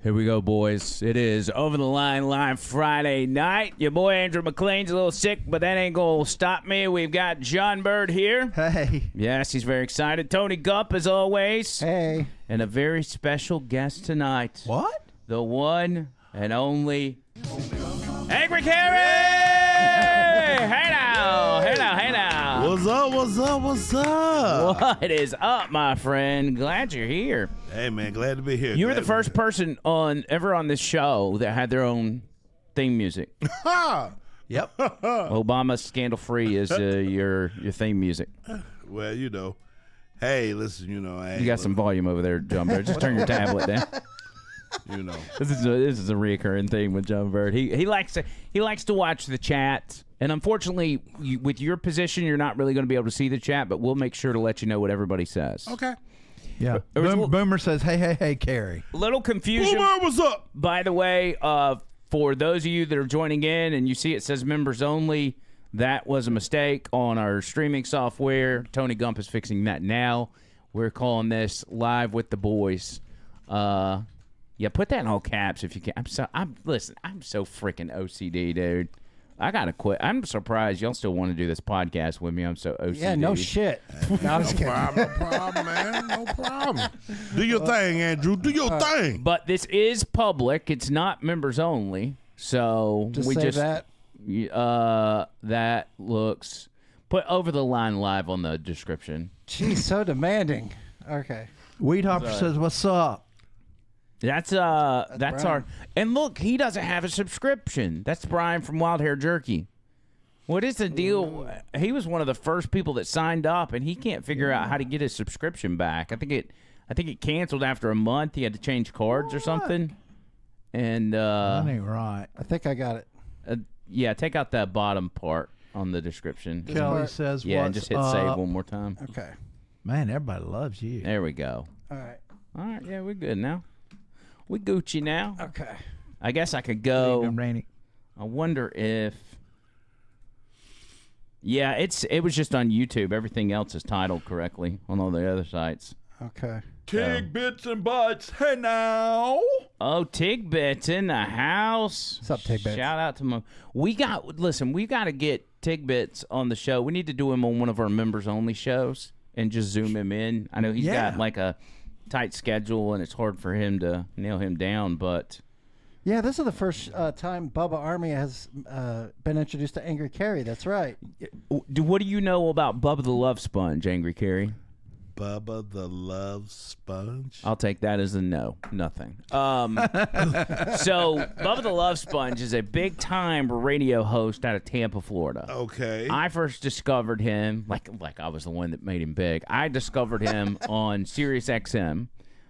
Here we go, boys. It is Over the Line Live Friday night. Your boy Andrew McLean's a little sick, but that ain't going to stop me. We've got John Bird here. Hey. Yes, he's very excited. Tony Gump, as always. Hey. And a very special guest tonight. What? The one and only Angry Carey! Hey now! Hey now, hey now! What's up, what's up, what's up? What is up, my friend? Glad you're here. Hey, man, glad to be here. You were the first person ever on this show that had their own theme music. Yep. Obama Scandal Free is your theme music. Well, you know. Hey, listen, you know. You got some volume over there, John Bird. Just turn your tablet down. You know. This is a recurring theme with John Bird. He likes to watch the chat, and unfortunately, with your position, you're not really going to be able to see the chat. But we'll make sure to let you know what everybody says. Okay. Yeah. Boomer says, hey, Carrie. Little confusion. Boomer, what's up? By the way, for those of you that are joining in and you see it says members only, that was a mistake on our streaming software. Tony Gump is fixing that now. We're calling this Live with the Boys. Yeah, put that in all caps if you can. I'm so freaking OCD, dude. I gotta quit. I'm surprised y'all still want to do this podcast with me. I'm so OCD. Yeah, no shit. No, No problem, man. No problem. Do your thing, Andrew. Do your thing. But this is public. It's not members only. So Just say that. That looks. Put Over the Line Live on the description. Jeez, so demanding. Okay. Weed Hopper says, "What's up?" That's Brian. our. And look, he doesn't have a subscription. That's Brian from Wild Hair Jerky. What is the deal? He was one of the first people that signed up, and he can't figure out how to get his subscription back. I think it canceled after a month. He had to change cards or something. And That ain't right. I think I got it. yeah, take out that bottom part on the description. Kelly part? says, Yeah, "What's and just hit up?" save one more time. Okay. Man, everybody loves you. There we go. All right. All right, yeah, we're good now. We Gucci now. Okay. I guess I could go. Evening, Rainy. I wonder if. Yeah, it was just on YouTube. Everything else is titled correctly on all the other sites. Okay. Tig bits and butts. Hey, now. Oh, Tigbits in the house. What's up, Tigbits? Shout out to my. We got to get Tigbits on the show. We need to do him on one of our members only shows and just zoom him in. I know he's got like a tight schedule and it's hard for him to nail him down, but Yeah, this is the first time Bubba Army has been introduced to Angry Carey. That's right. what do you know about Bubba the Love Sponge, Angry Carey? Bubba the Love Sponge. I'll take that as a no. Nothing. So Bubba the Love Sponge is a big-time radio host out of Tampa, Florida. Okay. I first discovered him, like I was the one that made him big. I discovered him on Sirius XM.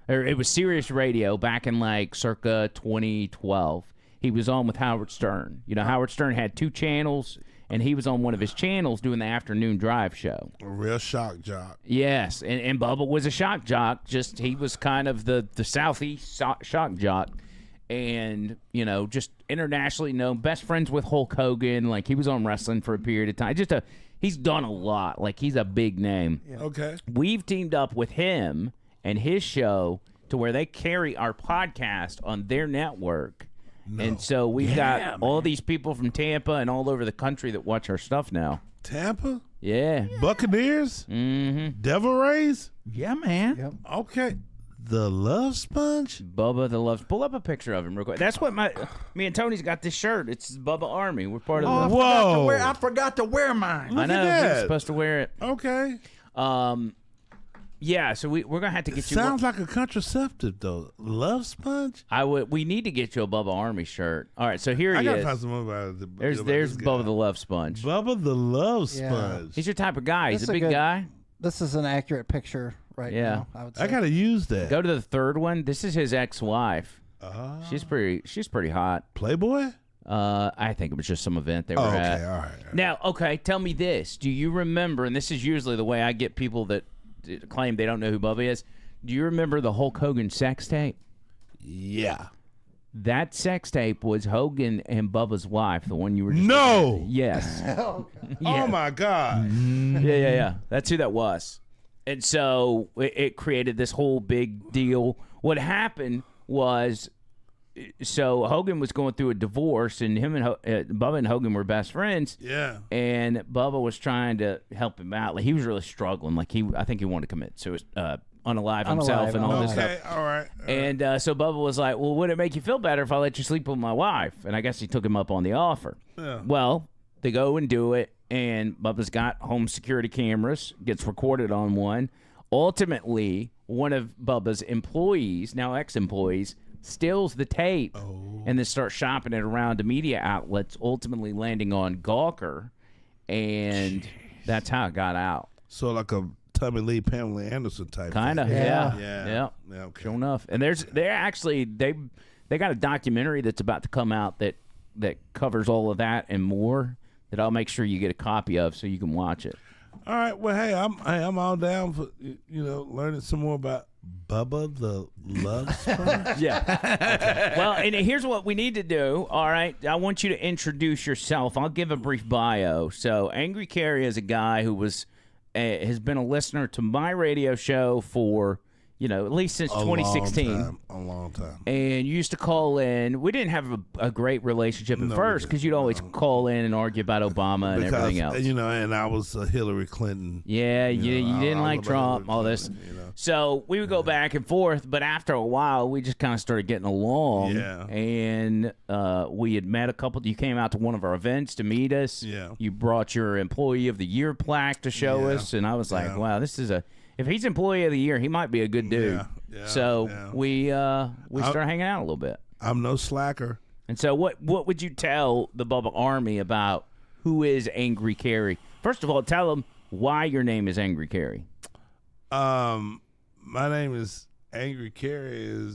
Or it was Sirius Radio back in like circa 2012. He was on with Howard Stern. You know, Howard Stern had 2 channels, and he was on one of his channels doing the afternoon drive show. A real shock jock. Yes, and Bubba was a shock jock. Just he was kind of the Southeast shock jock, and you know, just internationally known, best friends with Hulk Hogan. Like he was on wrestling for a period of time. He's done a lot. Like he's a big name. Yeah. Okay. We've teamed up with him and his show to where they carry our podcast on their network. And so we've got all these people from Tampa and all over the country that watch our stuff now. Tampa? Yeah. Buccaneers? Mm-hmm. Devil Rays? Yeah, man. Yep. Okay. The Love Sponge? Bubba the Love. Pull up a picture of him real quick. That's what me and Tony's got this shirt. It's Bubba Army. We're part of the. Whoa. I forgot to wear mine. I know. at We're that. supposed to wear it. Okay. Yeah. So we're gonna have to get you. Sounds like a contraceptive, though. Love Sponge? We need to get you a Bubba Army shirt. All right. So here I he gotta is. find some more about it. There's Bubba the Love Sponge. Bubba the Love Yeah. Sponge. He's your type of guy. He's This a is a big good- guy. This is an accurate picture right Yeah. now, I would say. I gotta use that. Go to the third one. This is his ex-wife. She's pretty hot. Playboy? I think it was just some event they were Oh, okay, at. all right. Now, okay, tell me this. Do you remember, and this is usually the way I get people that claim they don't know who Bubba is, do you remember the Hulk Hogan sex tape? Yeah. That sex tape was Hogan and Bubba's wife, the one you were just No. looking at. Yes. Oh my God. Yeah. That's who that was. And so it created this whole big deal. What happened was so Hogan was going through a divorce, and him and Bubba and Hogan were best friends. Yeah. And Bubba was trying to help him out. Like he was really struggling. Like I think he wanted to commit suicide, unalive himself, and all this stuff. Okay, all right. And so Bubba was like, "Well, would it make you feel better if I let you sleep with my wife?" And I guess he took him up on the offer. Yeah. Well, they go and do it, and Bubba's got home security cameras, gets recorded on one. Ultimately, one of Bubba's employees, now ex-employees, steals the tape and then starts shopping it around to media outlets, ultimately landing on Gawker, and that's how it got out. So like a Tommy Lee, Pamela Anderson type. Kind of, thing. yeah. Yeah. Yeah. Okay. Sure enough. And they're actually they got a documentary that's about to come out that covers all of that and more, that I'll make sure you get a copy of so you can watch it. All right. Well, hey, I'm all down for learning some more about Bubba the Love Sponge. Yeah. Well, and here's what we need to do. All right. I want you to introduce yourself. I'll give a brief bio. So Angry Carrie is a guy who has been a listener to my radio show for, at least since 2016. A long time. And you used to call in. We didn't have a great relationship at first because you'd always call in and argue about Obama and everything else. And I was Hillary Clinton. Yeah, you didn't like Trump, all this. So we would go back and forth, but after a while, we just kind of started getting along. Yeah. And we had met a couple. You came out to one of our events to meet us. Yeah. You brought your Employee of the Year plaque to show us, and I was like, wow, this is if he's Employee of the Year, he might be a good dude. Yeah, so we started hanging out a little bit. I'm no slacker. And so what would you tell the Bubba Army about who is Angry Carrie? First of all, tell them why your name is Angry Carrie. My name is Angry Carrie.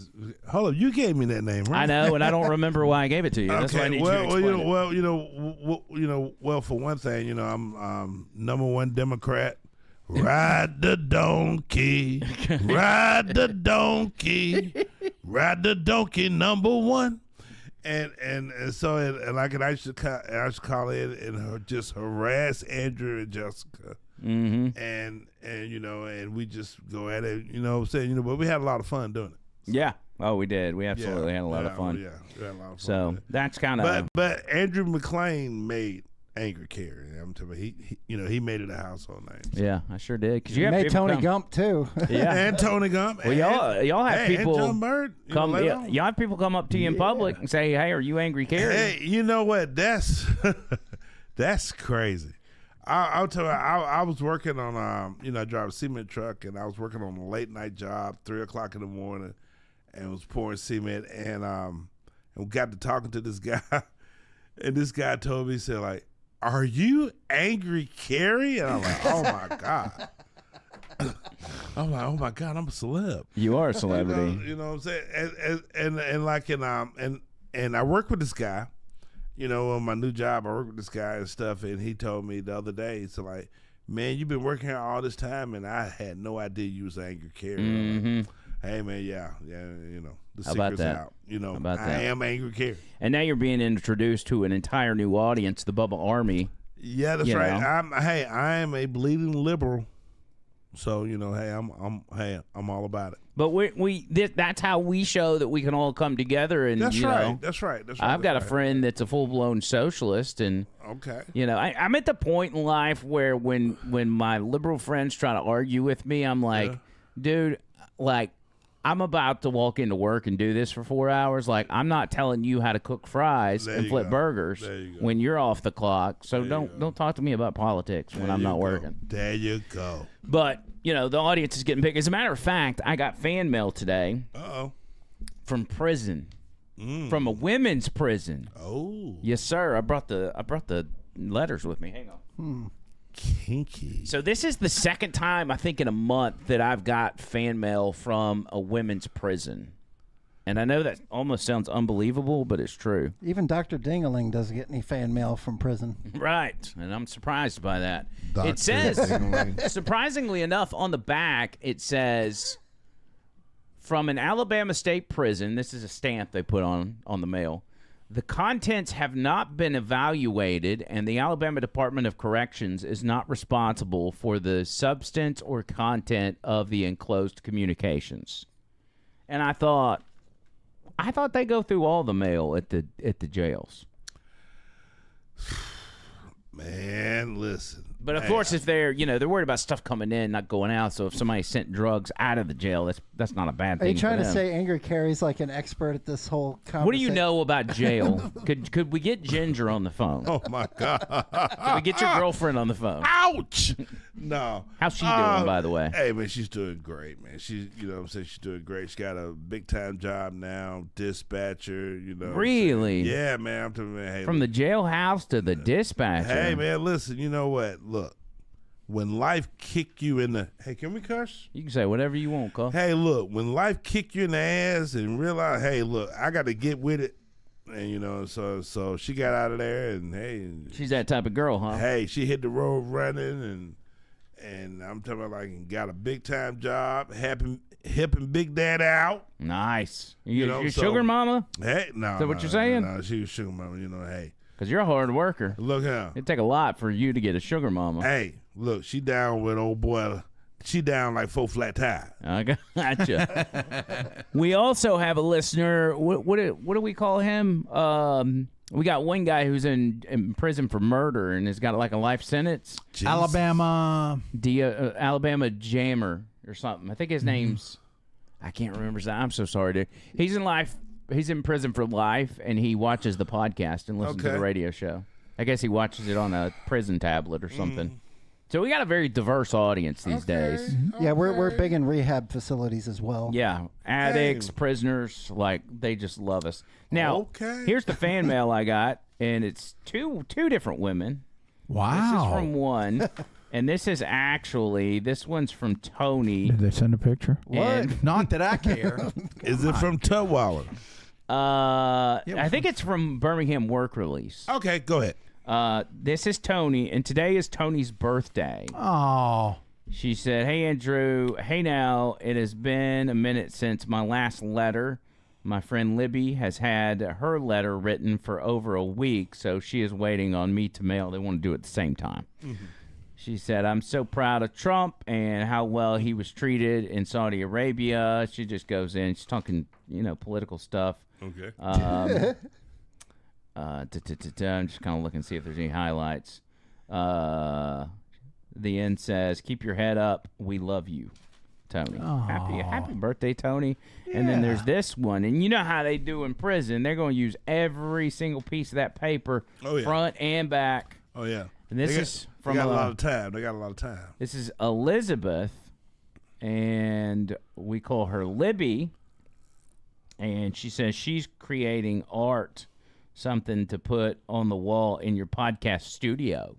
Hold up, you gave me that name, right? I know, and I don't remember why I gave it to you. That's why I need you to explain it. Well, for one thing, I'm number one Democrat. Ride the donkey, ride the donkey, ride the donkey, number one. And so I used to call in and just harass Andrew and Jessica. Mm-hmm. And we just go at it, what I'm saying, but we had a lot of fun doing it. Yeah. Oh, we did. We absolutely had a lot of fun. Yeah, we had a lot of fun. So that's kind of. But Andrew McLean made Angry Carrie. I'm telling you, he made it a household name. Yeah, I sure did. Because you You have made people Tony come- Gump too. Yeah. And Tony Gump. Well, y'all have people and John Bird, come. Y'all have people come up to you in public and say, "Hey, are you Angry Carrie?" Hey, you know what? That's crazy. I'll tell you. I was working on I drive a cement truck, and I was working on a late night job, 3:00 in the morning, and was pouring cement, and we got to talking to this guy, and this guy told me, he said, like, "Are you Angry Carrie?" And I'm like, "Oh my god." I'm like, "Oh my god, I'm a celeb." You are a celebrity. You know what I'm saying? And I work with this guy. On my new job, I work with this guy and stuff, and he told me the other day, so like, "Man, you've been working here all this time, and I had no idea you was Angry Carrie." Mm-hmm. Hey man, yeah, the How about secret's that? out. How about that? I am Angry Carrie. And now you're being introduced to an entire new audience, the Bubba Army. Yeah, that's You right. know. I am a bleeding liberal. So, I'm all about it. But that's how we show that we can all come together. And That's you right. know, That's right. I've got a friend that's a full-blown socialist, and Okay. I'm at the point in life where when my liberal friends try to argue with me, I'm like, dude, like, I'm about to walk into work and do this for 4 hours. Like, I'm not telling you how to cook fries There and you flip go. burgers There you go. when you're off the clock. So don't talk to me about politics when I'm There not you go. working. There you go. But the audience is getting big. As a matter of fact, I got fan mail today Uh-oh. from prison, from a women's prison. Oh. Yes, sir. I brought the letters with me. Hang on. Kinky. So this is the second time I think in a month that I've got fan mail from a women's prison. And I know that almost sounds unbelievable, but it's true. Even Dr. Dingaling doesn't get any fan mail from prison. Right. And I'm surprised by that. Dr. It says, Dingaling. surprisingly enough, on the back, it says, from an Alabama state prison, this is a stamp they put on the mail, the contents have not been evaluated, and the Alabama Department of Corrections is not responsible for the substance or content of the enclosed communications. And I thought, I thought they go through all the mail at the jails. Man, listen. But of course, if they're worried about stuff coming in, not going out. So if somebody sent drugs out of the jail, that's not a bad Are thing. you trying for to them. say Angry Carrie's like an expert at this whole conversation? What do you know about jail? Could we get Ginger on the phone? Oh my God! Could we get your girlfriend on the phone? Ouch! No. How's she doing, by the way? Hey man, she's doing great, man. She's what I'm saying, she's doing great. She got a big time job now, dispatcher. Really? Yeah, man. I'm telling you, man. Hey, From the jailhouse to the dispatcher. hey man, listen. You know what? Look, when life kick you in the can we curse? You can say whatever you want, Cole. Hey, look, when life kick you in the ass and realize, hey, look, I got to get with it, and so she got out of there, and hey, She's that type of girl, huh? hey, she hit the road running, and I'm talking about like got a big time job, helping Big Dad out. Nice. Your so- sugar mama? Hey, no, Is that what you're saying? No, she was sugar mama. Hey, Because you're a hard worker. look here. It'd take a lot for you to get a sugar mama. Hey, look, she down with old boy. She down like 4 flat tires. I gotcha. We also have a listener. What do we call him? We got one guy who's in prison for murder and has got like a life sentence. Jeez. Alabama. Alabama Jammer or something. I think his name's. I can't remember his name. I'm so sorry, dude. He's in life. He's in prison for life, and he watches the podcast and listens to Okay. the radio show. I guess he watches it on a prison tablet or something. So we got a very diverse audience these days. Yeah, we're big in rehab facilities as well. Yeah, addicts, Dang. prisoners, like they just love us. Now, Okay. here's the fan mail I got, and it's two different women. Wow. This is from one, and this one's from Tony. Did they send a picture? And, Not that I care. Is it from Tutwiler? I think it's from Birmingham Work Release. Okay, go ahead. This is Tony, and today is Tony's birthday. Oh. She said, "Hey, Andrew. Hey, now. It has been a minute since my last letter. My friend Libby has had her letter written for over a week, so she is waiting on me to mail. They want to do it at the same time." She said, "I'm so proud of Trump and how well he was treated in Saudi Arabia." She just goes in. She's talking, political stuff. Okay. I'm just kind of looking to see if there's any highlights. The end says, "Keep your head up. We love you, Tony." Happy birthday, Tony. And then there's this one. And you know how they do in prison. They're going to use every single piece of that paper, Oh, yeah. front and back. Oh yeah. And this They got- is from They got a lot of time. They got a lot of time. This is Elizabeth, and we call her Libby. And she says she's creating art, something to put on the wall in your podcast studio.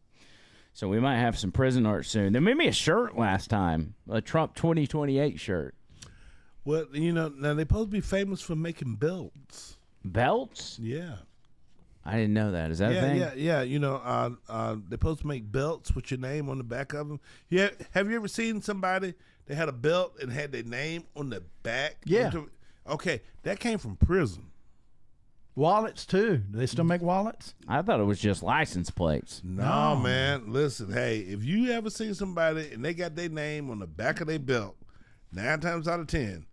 So we might have some prison art soon. They made me a shirt last time, a Trump 2028 shirt. Well, now they're supposed to be famous for making belts. Belts? Yeah. I didn't know that. Is that a Yeah, thing? yeah. They're supposed to make belts with your name on the back of them. Yeah. Have you ever seen somebody that had a belt and had their name on the back? Yeah. Okay, that came from prison. Wallets, too. Do they still make wallets? I thought it was just license plates. No, man. Listen, hey, if you ever seen somebody and they got their name on the back of their belt, 9 times out of 10,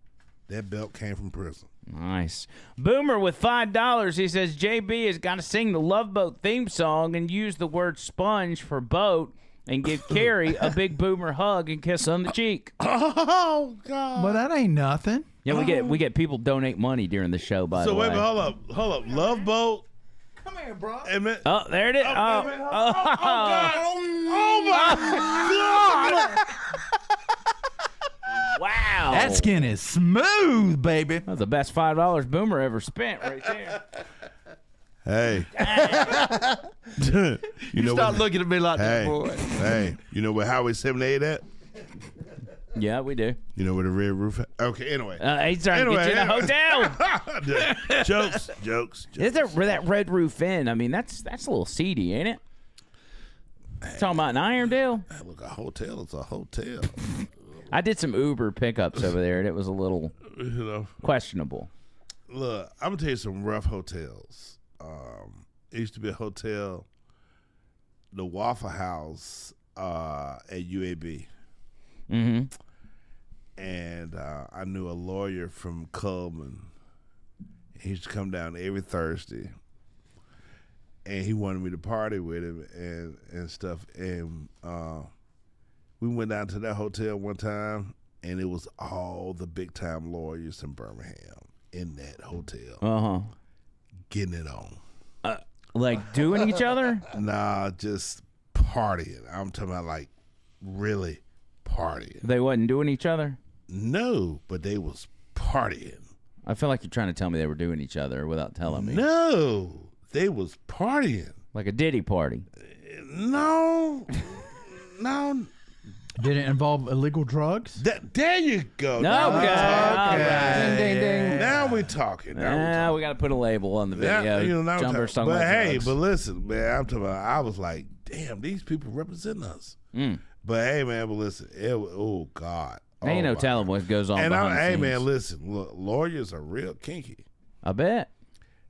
that belt came from prison. Nice. Boomer with $5. He says JB has got to sing the Love Boat theme song and use the word sponge for boat and give Carrie a big Boomer hug and kiss on the cheek. Oh God! But that ain't nothing. Yeah, we get people donate money during the show. By So the wait, way. but hold up. Love Boat. Come here, bro. Hey, man. Oh, there it is. Oh my God! Wow. That skin is smooth, baby. That's the best $5 Boomer ever spent right there. Hey. you know Stop what? looking at me like Hey, that, boy. hey. You know where Highway 78 at? Yeah, we do. You know where the red roof at? Okay. Anyway. He's trying to get you in a hotel. jokes. Is there that Red Roof Inn? I mean, that's a little seedy, ain't it? Talking about in Irondale. Hey, look, a hotel is a hotel. I did some Uber pickups over there, and it was a little You know. questionable. Look, I'm gonna tell you some rough hotels. It used to be a hotel, the Waffle House at UAB, Mm-hmm. and I knew a lawyer from Coleman, He used to come down every Thursday, and he wanted me to party with him and stuff. And we went down to that hotel one time, and it was all the big time lawyers in Birmingham in that hotel getting it on. Like doing each other? Nah, just partying. I'm talking about like really partying. They wasn't doing each other? No, but they was partying. I feel like you're trying to tell me they were doing each other without telling me. No, they was partying. Like a Diddy party. No. Did it involve illegal drugs? There you go. No, Now we okay. talking. Ding, ding, ding. Now we talking. Now We got to put a label on the video. Yeah, now we Jumper's talking. talking But about hey, drugs. but listen, man, I'm talking about, I was like, damn, these people represent us. But hey, man, but listen, oh God. Ain't no telling what goes on And behind the hey, scenes. man, listen, look, lawyers are real kinky. I bet.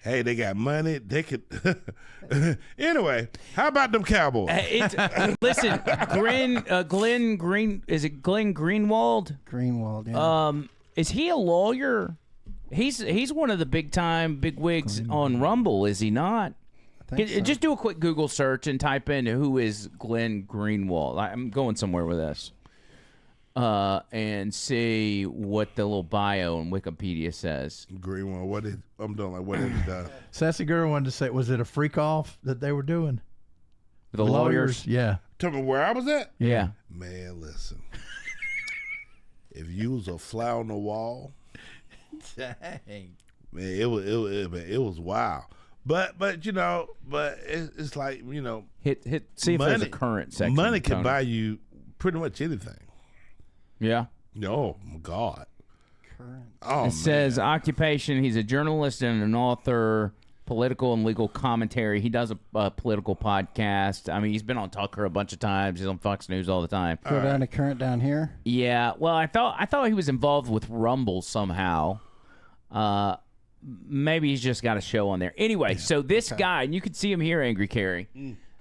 Hey, they got money. They could. Anyway, how about them Cowboys? Listen, Glenn Green, is it Glenn Greenwald? Greenwald, yeah. Is he a lawyer? He's one of the big wigs on Rumble, is he not? I think so. Just do a quick Google search and type in who is Glenn Greenwald. I'm going somewhere with this. And see what the little bio on Wikipedia says. Greenwald, I'm doing like, what have you done? Sassy girl wanted to say, was it a freak off that they were doing? The lawyers? Yeah. Tell me where I was at? Yeah. Man, listen. If you was a fly on the wall, Dang. man, it was wild. But it's like, Hit. See if there's a money- current section. money can Tony. buy you pretty much anything. Yeah. Oh my God. Current. Oh, It says occupation. He's a journalist and an author, political and legal commentary. He does a political podcast. I mean, he's been on Tucker a bunch of times. He's on Fox News all the time. Go down to current down here. Yeah. Well, I thought he was involved with Rumble somehow. Maybe he's just got a show on there. Anyway, so this guy, and you can see him here, Angry Carrie.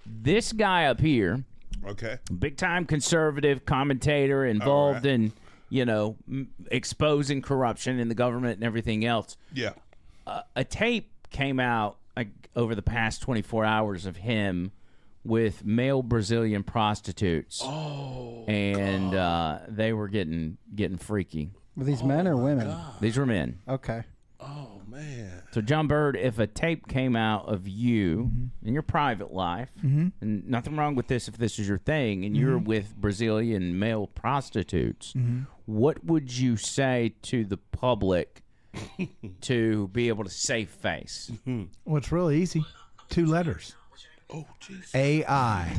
This guy up here, okay. big time conservative commentator involved in, exposing corruption in the government and everything else. Yeah. A tape came out like over the past 24 hours of him with male Brazilian prostitutes. Oh, and they were getting freaky. Were these men or women? These were men. Okay. Oh man. So, John Bird, if a tape came out of you in your private life, and nothing wrong with this if this is your thing, and you're with Brazilian male prostitutes, what would you say to the public to be able to save face? Well, it's really easy. 2 letters. Oh jeez. AI.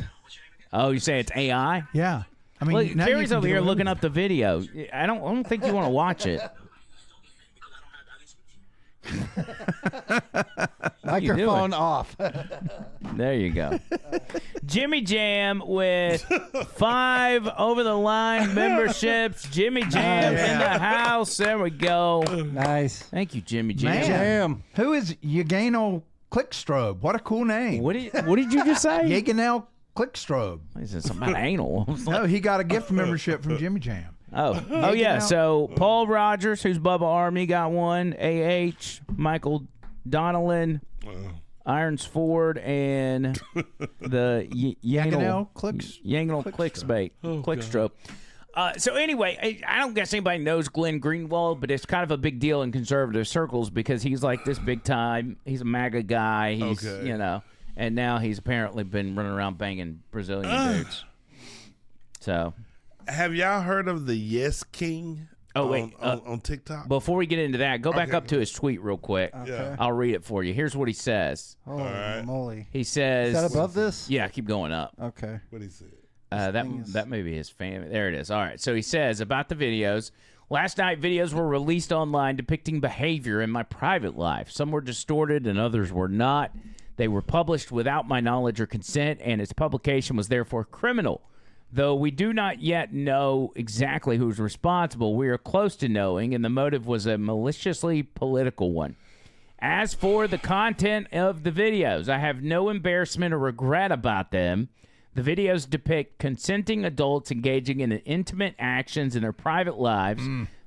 Oh, you say it's AI? Yeah. I mean, Look, now you Carrie's can over do here it. looking up the video. I don't think you want to watch it. Microphone off. There you go. Jimmy Jam with 5 over-the-line memberships. Jimmy Jam in the house. There we go. Nice. Thank you, Jimmy Jam. Man, Jam. who is Yagano Clickstrobe? What a cool name. What did you just say? Yaganel Clickstrobe. He said something about anal. No, he got a gift membership from Jimmy Jam. Oh yeah. out. So Paul Rogers, who's Bubba Army, got one. AH, Michael Donnellan, Irons Ford, and the Yaganel Yanganel Clickstrobe. So anyway, I don't guess anybody knows Glenn Greenwald, but it's kind of a big deal in conservative circles because he's like this big time. He's a MAGA guy. He's and now he's apparently been running around banging Brazilian dudes. So. Have y'all heard of the Yes King? Oh, wait, on TikTok. Before we get into that, go back Okay. up to his tweet real quick. Yeah. I'll read it for you. Here's what he says. Holy moly. He says, Is that above this? Yeah, keep going up. Okay. What he said? That may be his family. There it is. All right. So he says about the videos. Last night, videos were released online depicting behavior in my private life. Some were distorted and others were not. They were published without my knowledge or consent, and its publication was therefore criminal. Though we do not yet know exactly who's responsible, we are close to knowing, and the motive was a maliciously political one. As for the content of the videos, I have no embarrassment or regret about them. The videos depict consenting adults engaging in intimate actions in their private lives.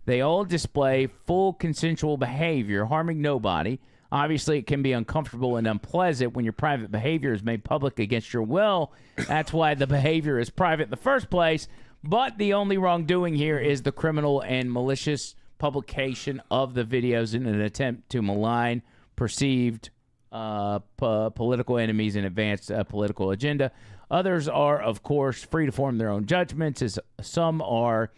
They all display full consensual behavior, harming nobody. Obviously, it can be uncomfortable and unpleasant when your private behavior is made public against your will. That's why the behavior is private in the first place. But the only wrongdoing here is the criminal and malicious publication of the videos in an attempt to malign perceived political enemies and advance a political agenda. Others are, of course, free to form their own judgments, as some are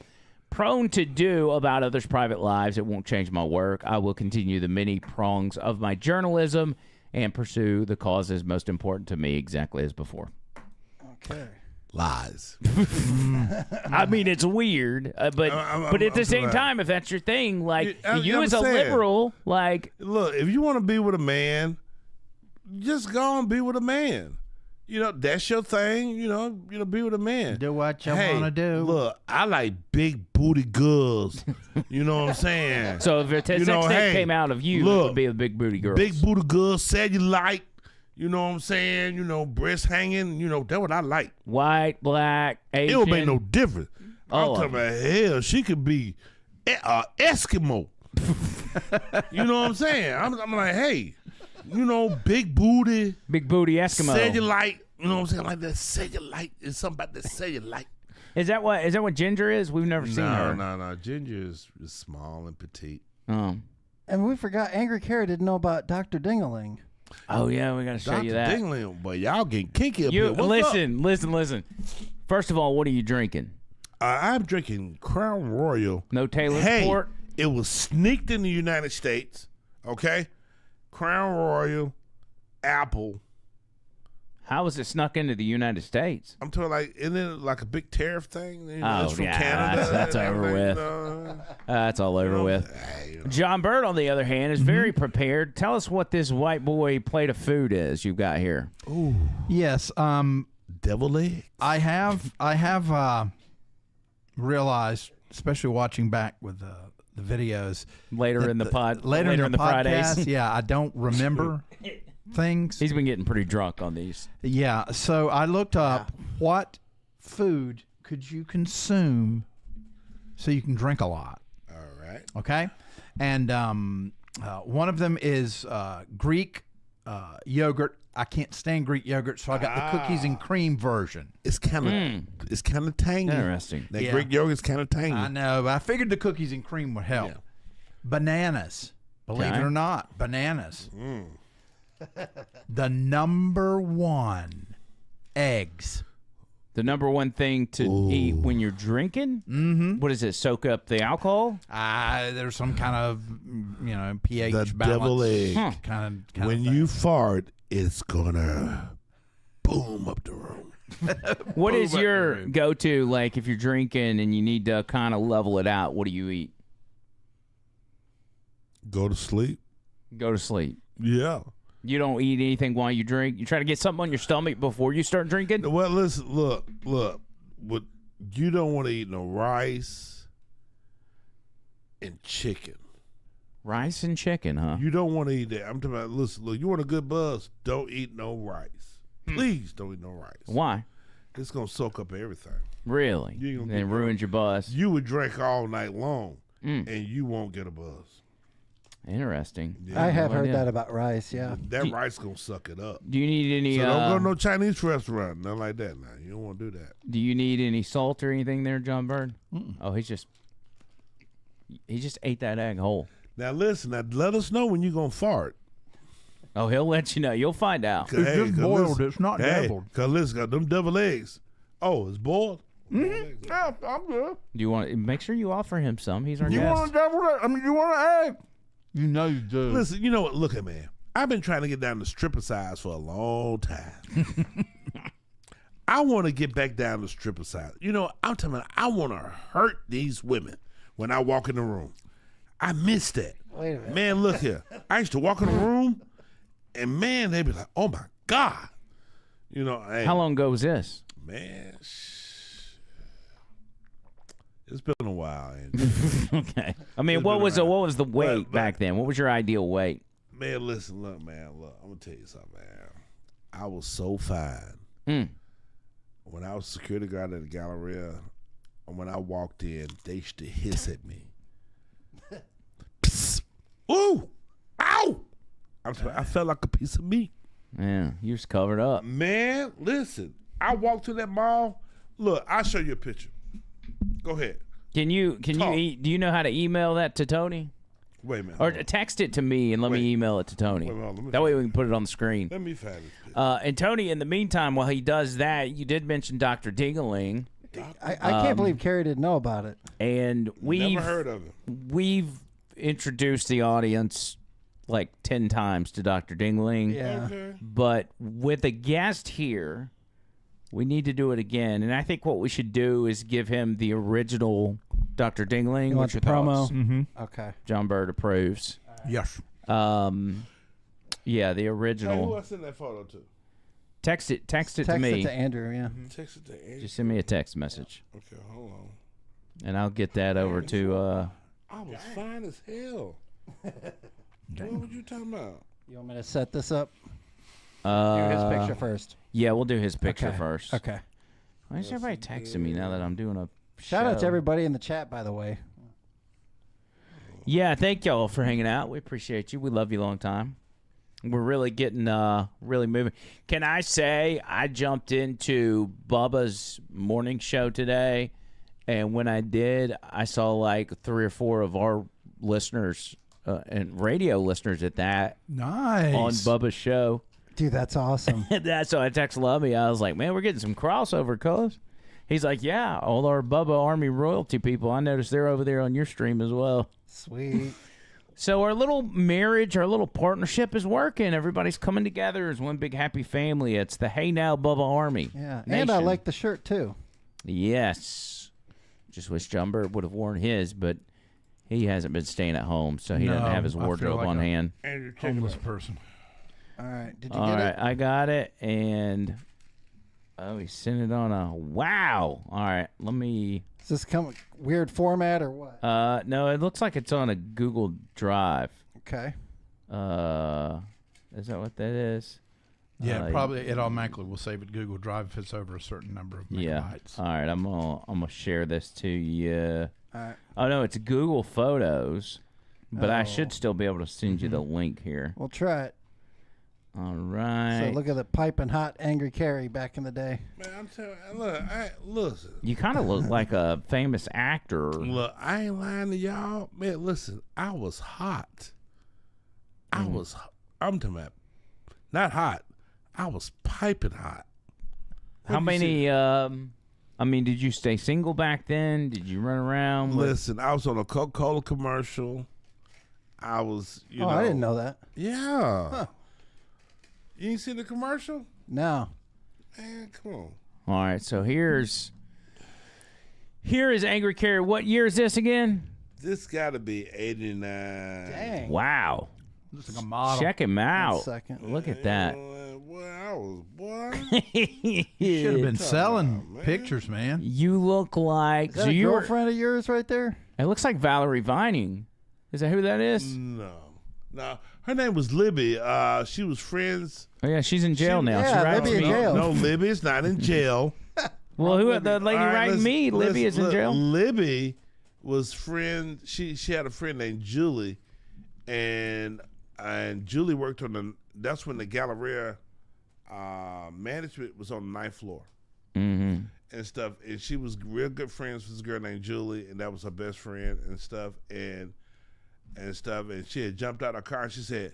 prone to do about others' private lives. It won't change my work. I will continue the many prongs of my journalism and pursue the causes most important to me exactly as before. Okay. Lies. I mean, it's weird, but at the same time, if that's your thing, like you as a liberal, like Look, if you want to be with a man, just go and be with a man. You know, that's your thing. You know, be with a man. Do what you want to do. Look, I like big booty girls. You know what I'm saying? so if a sex tape came out of you, it would be a big booty girl. Big booty girls, cellulite. You know what I'm saying? You know, breasts hanging. You know, that's what I like. White, black, Asian. It don't make no difference. I'm Oh, talking about, hell, she could be Eskimo. You know what I'm saying? I'm like, hey, you know, big booty, Big booty Eskimo. cellulite. You know what I'm saying? Like that cellulite. It's something about that cellulite. Is that what Ginger is? We've never seen her. No. Ginger is small and petite. Oh. And we forgot Angry Carrie didn't know about Dr. Dingaling. Oh yeah, we gotta show Dr. you that. Dingling, but y'all getting kinky up You here. What's up? listen. First of all, what are you drinking? I'm drinking Crown Royal. No Taylor's Hey, Port. it was sneaked in the United States. Okay, Crown Royal, apple. How was it snuck into the United States? I'm talking like, isn't it like a big tariff thing? You know, Oh, it's from yeah, Canada. that's and over everything, with. you know? That's all over with. Hey, you know. John Bird, on the other hand, is very prepared. Tell us what this white boy plate of food is you've got here. Yes. Devil egg. I have realized, especially watching back with the videos Later in the pod, later in the Fridays. podcast. Yeah, I don't remember things. He's been getting pretty drunk on these. Yeah, so I looked up what food could you consume so you can drink a lot. All right. Okay, and one of them is Greek yogurt. I can't stand Greek yogurt, so I got the cookies and cream version. It's kind of it's kind of tangy. Interesting. That Yeah. Greek yogurt's kind of tangy. I know, but I figured the cookies and cream would help. Yeah. Bananas, believe Okay. it or not, bananas. The number one, eggs. The number one thing to eat when you're drinking? Mm-hmm. What is it? Soak up the alcohol? There's some kind of pH The balance. devil egg. Huh. Kind of When you fart, it's gonna boom up the room. What is your go-to, like, if you're drinking and you need to kind of level it out, what do you eat? Go to sleep. Go to sleep. Yeah. You don't eat anything while you drink? You try to get something on your stomach before you start drinking? Well, listen, look. What you don't want to eat no rice and chicken. Rice and chicken, huh? You don't want to eat that. I'm talking about. Listen, look. You want a good buzz? Don't eat no rice. Please don't eat no rice. Why? It's gonna soak up everything. Really? You ain't gonna It get ruins your buzz. You would drink all night long, and you won't get a buzz. Interesting. I have no heard idea. that about rice, yeah. That rice gonna suck it up. Do you need any? So don't go to no Chinese restaurant, nothing like that. Now you don't want to do that. Do you need any salt or anything there, John Bird? Oh, he just ate that egg whole. Now listen. Now let us know when you gonna fart. Oh, he'll let you know. You'll find out. It's just 'cause boiled, listen- it's not hey, deviled. Cause listen, got them devil eggs. Oh, it's boiled. Yeah, I'm good. Do you want? Make sure you offer him some. He's our You guest. want a devil egg? I mean, you want an egg? You know you do. Listen, you know what? Look at me. I've been trying to get down to stripper size for a long time. I want to get back down to stripper size. You know, I'm telling you, I want to hurt these women when I walk in the room. I miss that. Wait a minute. Man, look here. I used to walk in the room, and man, they'd be like, "Oh my God," you know. Hey, How long ago was this? man? It's been a while, Andrew. Okay. I mean, It's what been was around. what was the weight But- back then? What was your ideal weight? Man, listen, look, man, look. I'm gonna tell you something, man. I was so fine when I was security guard at the Galleria. And when I walked in, they used to hiss at me. Psst. Ooh, ow! I felt like a piece of meat. Yeah, you're just covered up. Man, listen. I walked to that mall. Look, I'll show you a picture. Go ahead. Can you Talk. do you know how to email that to Tony? Wait a minute. Or hold on. text it to me and let me email it to Tony. Wait, hold on, let me That way we can put it on the screen. Let me find this picture. And Tony, in the meantime, while he does that, you did mention Dr. Dingaling, I can't believe Carrie didn't know about it. and Never heard of him. we've introduced the audience like 10 times to Dr. Dingaling. Yeah. Okay. But with a guest here, we need to do it again. And I think what we should do is give him the original Dr. Dingaling. You want What's the your promo? thoughts? Mm-hmm. Okay. John Bird approves. Yes. Yeah, the Hey, who original. I sent that photo to? Text it to Text me. it to Andrew, yeah. Text it to Andrew. Just send me a text message, Okay, hold on. and I'll get that over to. I was fine as hell. What were you talking about? You want me to set this up? Do Uh, his picture first. Yeah, we'll do his picture Okay. first. Okay. Why is everybody texting me now that I'm doing a Shout out to show? everybody in the chat, by the way. Yeah, thank y'all for hanging out. We appreciate you. We love you long time. We're really getting really moving. Can I say I jumped into Bubba's morning show today, and when I did, I saw like 3 or 4 of our listeners and radio listeners at that Nice. on Bubba's show. Dude, that's awesome. That's so I texted Lovey. I was like, man, we're getting some crossover, cuz. He's like, yeah, all our Bubba Army royalty people. I noticed they're over there on your stream as well. Sweet. So our little marriage, our little partnership is working. Everybody's coming together as one big happy family. It's the Hey Now Bubba Army. Yeah. And I Nation. like the shirt, too. Yes. Just wish John Bird would have worn his, but he hasn't been staying at home, so he doesn't No, have his I feel wardrobe like on a hand. Andrew, check it Homeless out. person. All right. Did you All get right, it? I got it, and he sent it on a wow. All right, let me. Does this come weird format or what? No, it looks like it's on a Google Drive. Okay. Is that what that is? Yeah, probably it automatically will save it Google Drive if it's over a certain number of Yeah. megabytes. All right, I'm gonna share this to you. All right. Oh no, it's Google Photos, but I Oh. should still be able to send you the link here. We'll try it. All right. So look at the piping hot angry Carrie back in the day. Man, I'm telling you, look, listen. You kind of look like a famous actor. Look, I ain't lying to y'all. Man, listen, I was hot. I'm talking about, not hot. I was piping hot. How What'd you many? I mean, did you stay single back then? Did you run around? Listen, I was on a Coca-Cola commercial. I was, you know. I didn't know that. Yeah. Huh. You ain't seen the commercial? No. Man, come on. All right, so here is Angry Carrie. What year is this again? This got to be 89. Dang. Wow. Looks like a model. Check him out. second. Look at that. Boy, I was, boy. Should have been about, selling man? pictures, man. You look like Is that a you were. girlfriend of yours right there? It looks like Valerie Vining. Is that who that is? No. Her name was Libby. She was friends. Oh yeah, she's in jail now. yeah, she writes Libby in me. jail. No, Libby is not in jail. Well, who the lady All right, writing listen, me? Libby listen, is in look, jail. Libby was friend. She had a friend named Julie, and Julie worked on that's when the Galleria management was on the 9th floor. Mm-hmm. And stuff, and she was real good friends with this girl named Julie, and that was her best friend and stuff, and she had jumped out of her car and she said,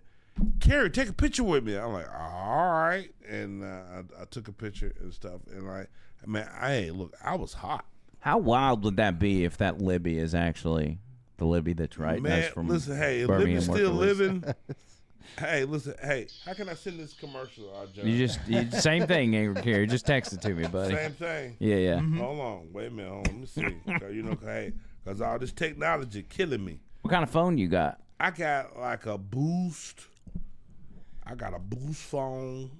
"Carrie, take a picture with me." I'm like, all right, and I took a picture and stuff, and like, man, I was hot. How wild would that be if that Libby is actually the Libby that's writing us Man, from listen, hey, if Birmingham Libby's still Workers? living. Hey, listen, hey, how can I send this commercial out, John? Same thing, Angry Carrie. Just text it to me, buddy. Same thing. Yeah. Hold on, wait a minute, let me see. 'Cause, you know, hey, because all this technology killing me. What kind of phone you got? I got like a Boost. I got a Boost phone.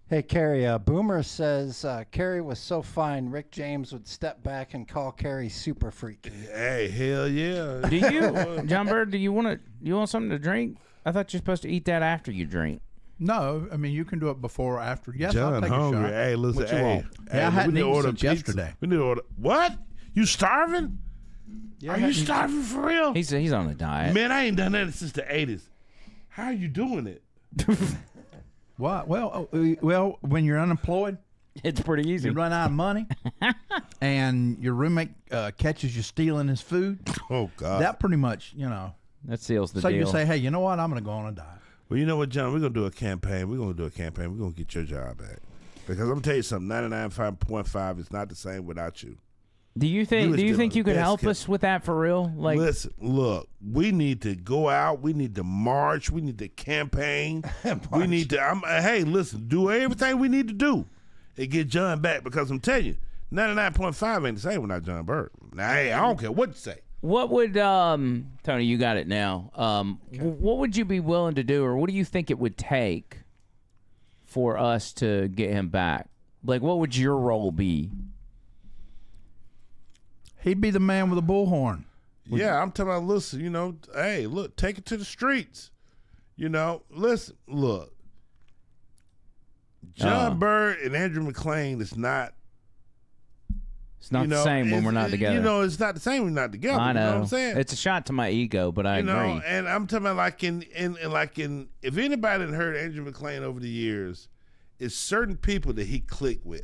Hey, Carrie, Boomer says Carrie was so fine, Rick James would step back and call Carrie super freak. Hey, hell yeah. Do you, John Bird? Do you want something to drink? I thought you're supposed to eat that after you drink. No, I mean you can do it before or after. Yes, John I'll take hungry. a shot. Hey, listen, What you hey. want? Hey, Yeah, I we hadn't need to eaten order since pizza. yesterday. We need to order. What? You starving? Yeah, Are I you hadn't- starving for real? He's on a diet. Man, I ain't done that since the 80s. How are you doing it? What? Well, when you're unemployed, It's pretty easy. you run out of money, and your roommate catches you stealing his food. Oh God. That pretty much, That seals the So deal. you say, hey, you know what? I'm going to go on a diet. Well, you know what, John? We're gonna do a campaign. We're gonna get your job back. Because I'm gonna tell you something. 99.5 is not the same without you. do you think? was Do you doing think you the could best help kid. us with that for real? Like, Listen, look, we need to go out. We need to march. We need to campaign. We need to. Hey, listen, do everything we need to do and get John back. Because I'm telling you, 99.5 ain't the same without John Bird. Now, hey, I don't care what you say. what would Tony? You got it now. What would you be willing to do, or what do you think it would take for us to get him back? Like, what would your role be? He'd be the man with a bullhorn. Yeah, I'm talking about, listen, hey, look, take it to the streets. Listen, look. John Bird and Andrew McLean is not. It's not the same when we're not together. It's not the same when we're not together. I know. You know what I'm saying? It's a shot to my ego, but I agree. And I'm talking about like in if anybody had heard Andrew McLean over the years, it's certain people that he clicked with.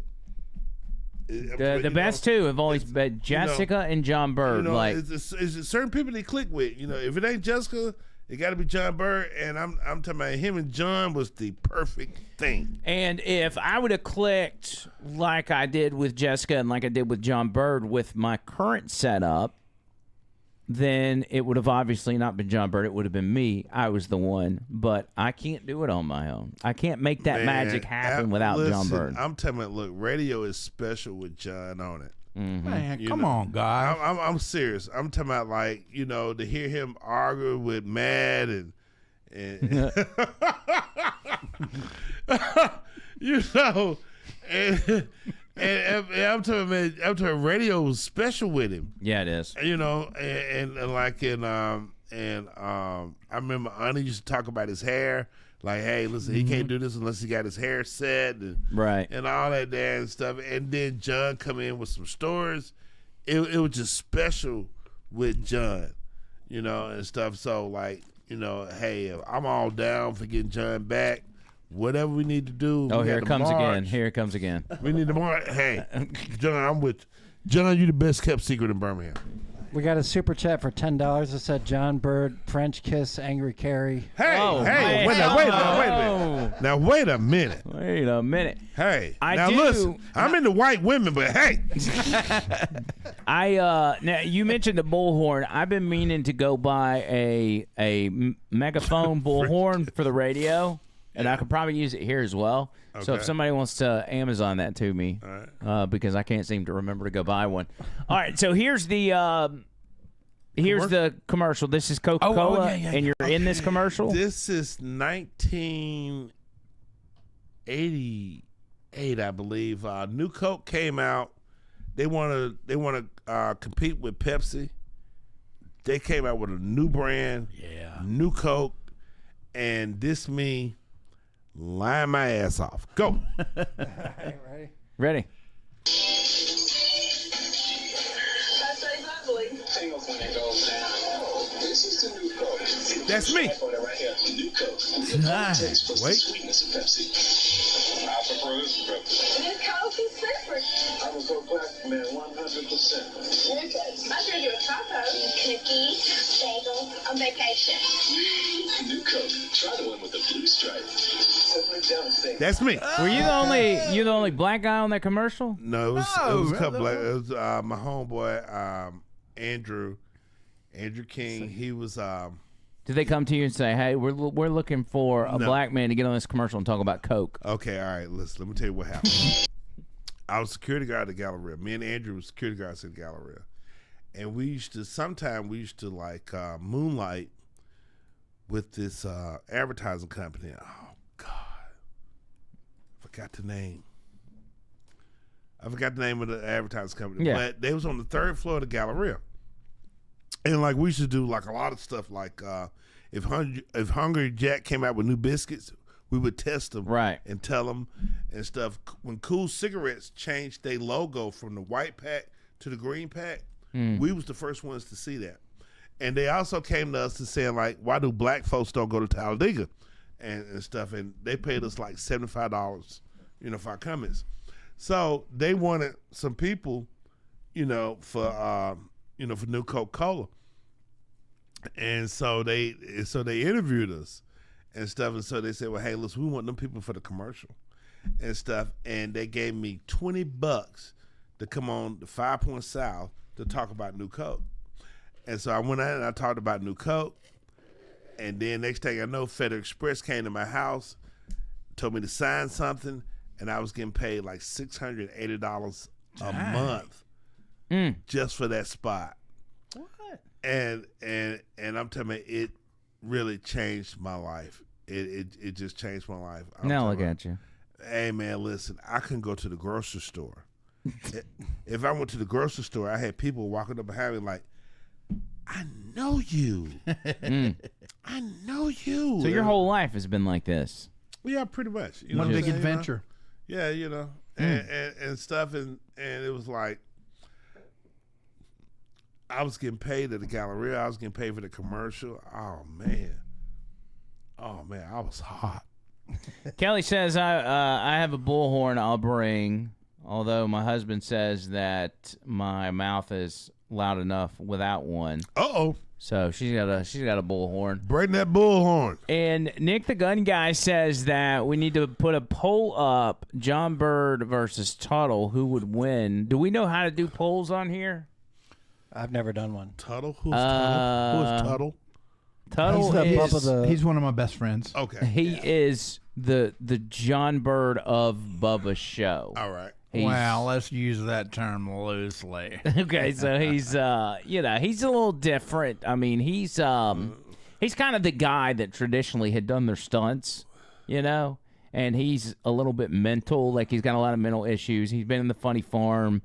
The best two have always been Jessica and John Bird. It's certain people that he click with. If it ain't Jessica, it got to be John Bird. And I'm talking about him and John was the perfect thing. And if I would have clicked like I did with Jessica and like I did with John Bird with my current setup, then it would have obviously not been John Bird. It would have been me. I was the one. But I can't do it on my own. I can't make that magic happen without John Bird. I'm telling you, look, radio is special with John on it. Man, come on, guys. I'm serious. I'm talking about like, to hear him argue with Matt and and I'm talking radio was special with him. Yeah, it is. And like I remember Ani used to talk about his hair. Like, hey, listen, he can't do this unless he got his hair set and Right. and all that damn stuff. And then John come in with some stories. It was just special with John, and stuff. So like, hey, I'm all down for getting John back. Whatever we need to do. Oh, we here got it to comes again. march. Here it comes again. We need to march. Hey, John, I'm with John. You the best kept secret in Birmingham. We got a super chat for $10. It said John Bird, French kiss, angry Carrie. Hey, Oh, hey, man. wait a minute. Now wait a minute. Wait a minute. Hey, I now do- listen. I'm into white women, but hey, Now you mentioned the bullhorn. I've been meaning to go buy a megaphone bullhorn for the radio, and I could probably use it here as well. So if Okay. somebody wants to Amazon that to me, because I can't seem to remember to go buy one. All right, so here's the commercial. This is Coca-Cola, and you're in this commercial. this is 1988, I believe. New Coke came out. They want to compete with Pepsi. They came out with a new brand, New Coke, and this me lying my ass off. Go. Ready? Ready? Tingles when it goes down. This is the New Coke. That's me. Right here. New Coke. Nice. Plus Wait. the sweetness of Pepsi. I prefer this to Pepsi. New Coke is different. I'm a Coke classic man, 100%. New Coke. I drink you a taco. Cookies, bagels, on vacation. New Coke. Try the one with the blue stripe. Simply devastating. That's me. Were you the only black guy on that commercial? No, it was a couple. No. It was my homeboy Andrew King. He was Did they come to you and say, "Hey, we're looking for a No. black man to get on this commercial and talk about Coke"? okay. All right, listen. Let me tell you what happened. I was security guard at the Galleria. Me and Andrew was security guards at the Galleria, and we used to like moonlight with this advertising company. Oh God, forgot the name. I forgot the name of the advertising company, Yeah. but they was on the third floor of the Galleria. And like we used to do like a lot of stuff like if Hungry Jack came out with new biscuits, we would test them Right. and tell them and stuff. When Cool Cigarettes changed their logo from the white pack to the green pack, we was the first ones to see that. And they also came to us to saying like, why do black folks don't go to Talladega? and stuff, and they paid us like $75, for our comments. So they wanted some people, for New Coca-Cola, and so they interviewed us and stuff, and so they said, well, hey, listen, we want them people for the commercial and stuff, and they gave me $20 to come on the 5 Point South to talk about New Coke. And so I went out and I talked about New Coke, and then next thing I know, FedEx Express came to my house, told me to sign something, and I was getting paid like $680 a month just for that spot. What? And I'm telling you, it really changed my life. It just changed my life. Now look at you. Hey man, listen, I couldn't go to the grocery store. If I went to the grocery store, I had people walking up behind me like, I know you. I know you. So your whole life has been like this. Yeah, pretty much. One big adventure. Yeah, and stuff, and it was like I was getting paid at the Galleria. I was getting paid for the commercial. Oh man, I was hot. Kelly says, I have a bullhorn I'll bring, although my husband says that my mouth is loud enough without one. Uh-oh. So she's got a bullhorn. Bring that bullhorn. And Nick the Gun Guy says that we need to put a poll up, John Bird versus Tuttle, who would win. Do we know how to do polls on here? I've never done one. Tuttle? Who's Tuttle? Who's Tuttle? Tuttle He's the is... Bubba the- He's one of my best friends. Okay. He is the John Bird of Bubba's show. All right. Wow, let's use that term loosely. Okay, so he's he's a little different. I mean, he's kind of the guy that traditionally had done their stunts, and he's a little bit mental, like he's got a lot of mental issues. He's been in the Funny Farm,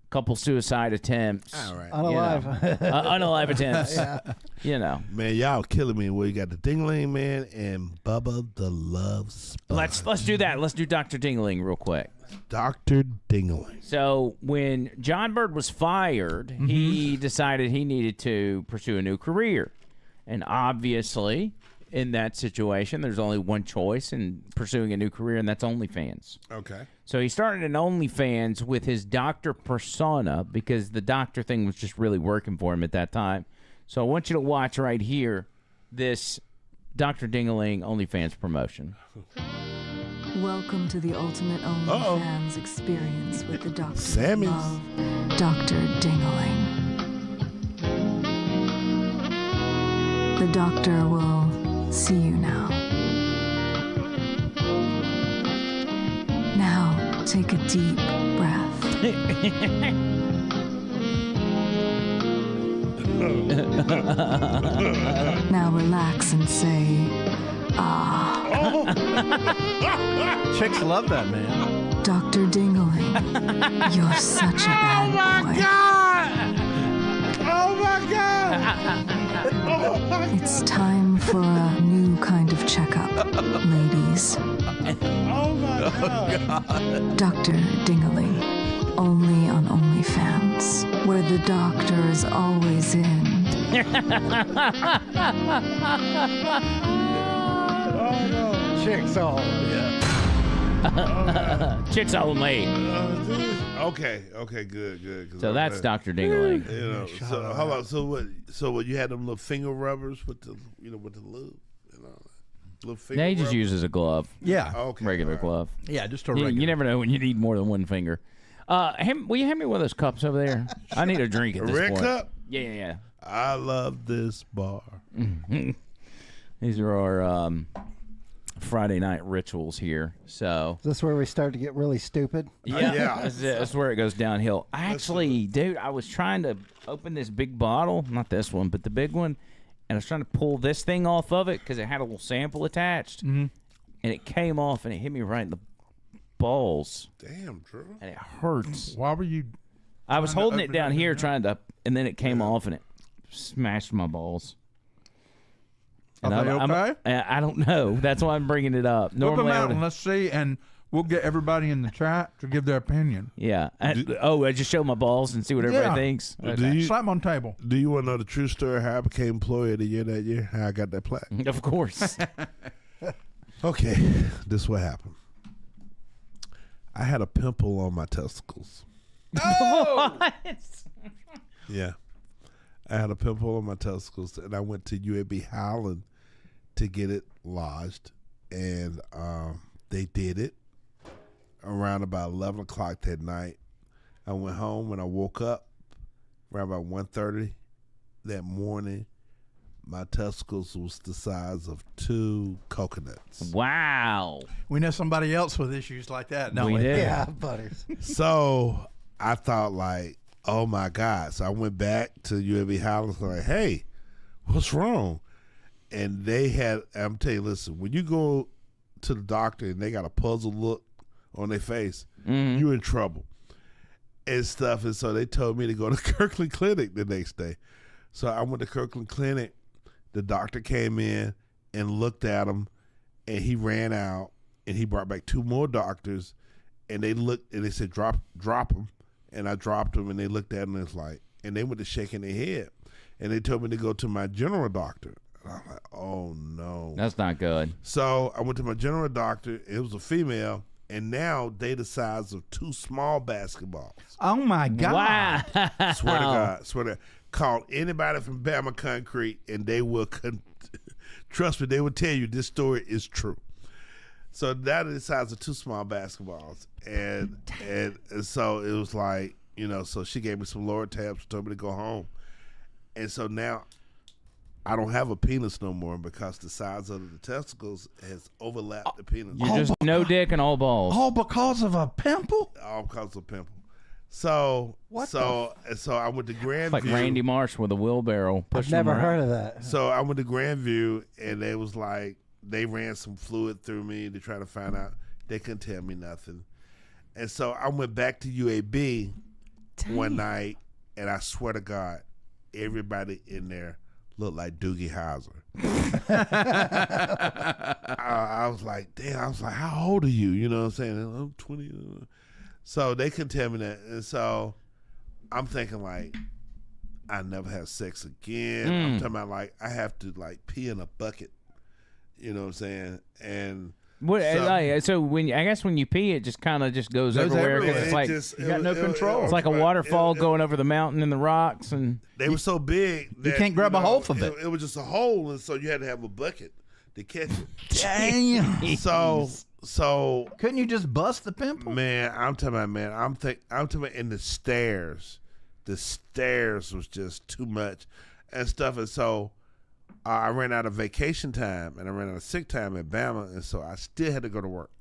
couple suicide attempts. All right. Unalive attempts. Man, y'all killing me. Where you got the Dingling Man and Bubba the Love Sponge. Let's do that. Let's do Dr. Dingling real quick. Dr. Dingling. So when John Bird was fired, he decided he needed to pursue a new career. And obviously, in that situation, there's only one choice in pursuing a new career, and that's OnlyFans. Okay. So he started an OnlyFans with his doctor persona because the doctor thing was just really working for him at that time. So I want you to watch right here this Dr. Dingling OnlyFans promotion. Welcome to the ultimate OnlyFans experience with the Doctor Sammy's. Love, Dr. Dingling. The doctor will see you now. Now, take a deep breath. Now relax and say, Chicks love that, man. Dr. Dingling, you're such a bad boy. Oh my God! It's time for a new kind of checkup, ladies. Oh my God! Dr. Dingling, only on OnlyFans, where the doctor is always in. Chicks all. Chicks only. Okay, good. 'Cause So that's Dr. Dingling. So hold on. So what? You had them little finger rubbers with the with the lube, little finger. Yeah, he just rubbers? uses a glove. Yeah. Okay, Regular all right. glove. Yeah, just a You, regular. you never know when you need more than one finger. Will you hand me one of those cups over there? I need a drink at A this red point. cup. Yeah. I love this bar. These are our Friday night rituals here. So Is this where we start to get really stupid? Yeah. that's where it goes downhill. Actually, dude, I was trying to open this big bottle, not this one, but the big one, and I was trying to pull this thing off of it because it had a little sample attached, and it came off and it hit me right in the balls, Damn, Drew. and it hurts. Why were you? I was Trying to holding it open down it here up. trying to, and then it came off and it smashed my balls. And Are they okay? I don't know. That's why I'm bringing it up. Whip them Normally, I out would- and let's see, and we'll get everybody in the chat to give their opinion. yeah. I just show my balls and see what everybody Yeah. thinks. Do you Slap 'em on the table. do you want to know the true story how I became employee of the year that year? How I got that plaque? Of course. Okay, this is what happened. I had a pimple on my testicles. What? Yeah. I had a pimple on my testicles, and I went to UAB Howland to get it lodged, and they did it around about 11 o'clock that night. I went home. When I woke up around about 1:30 that morning, my testicles was the size of 2 coconuts. Wow. We know somebody else with issues like that, don't We we? did. Yeah, butters. So I thought, like, oh my God. So I went back to UAB Howland, like, hey, what's wrong? And they had, I'm telling you, listen, when you go to the doctor and they got a puzzled look on their face, you're in trouble and stuff. And so they told me to go to Kirkland Clinic the next day. So I went to Kirkland Clinic. The doctor came in and looked at him, and he ran out, and he brought back 2 more doctors, and they looked, and they said, drop him. And I dropped him, and they looked at him, and it's like, and they went to shaking their head. And they told me to go to my general doctor. And I'm like, oh, no. That's not good. So I went to my general doctor. It was a female, and now they the size of 2 small basketballs. Oh my God! Wow. Swear to God. Swear to God. Call anybody from Bama Concrete, and they will, trust me, they will tell you this story is true. So that is the size of 2 small basketballs. And so it was like, you know, so she gave me some lower tabs, told me to go home. And so now I don't have a penis no more because the size of the testicles has overlapped the penis. You're just no dick and all balls. All because of a pimple? All because of pimple. So so I went to Grandview. Like Randy Marsh with a wheelbarrow I've pushing never him around. heard of that. So I went to Grandview, and they was like, they ran some fluid through me to try to find out. They couldn't tell me nothing. And so I went back to UAB one night, and I swear to God, everybody in there looked like Doogie Howser. I was like, damn, I was like, how old are you? You know what I'm saying? I'm 20. So they couldn't tell me that. And so I'm thinking, like, I never have sex again. I'm talking about, like, I have to, like, pee in a bucket. You know what I'm saying? And What, so when I guess when you pee, it just kind of just goes everywhere. 'Cause it it's like just- you got no control. it's like a it- waterfall it- going over the mountain and the rocks, and They were so big that, can't grab a hold of it. It was just a hole, and so you had to have a bucket to catch it. Damn! So Couldn't you just bust the pimple? man, I'm talking about, man. I'm talking about in the stairs. The stairs was just too much and stuff, and so I ran out of vacation time and I ran out of sick time at Bama, and so I still had to go to work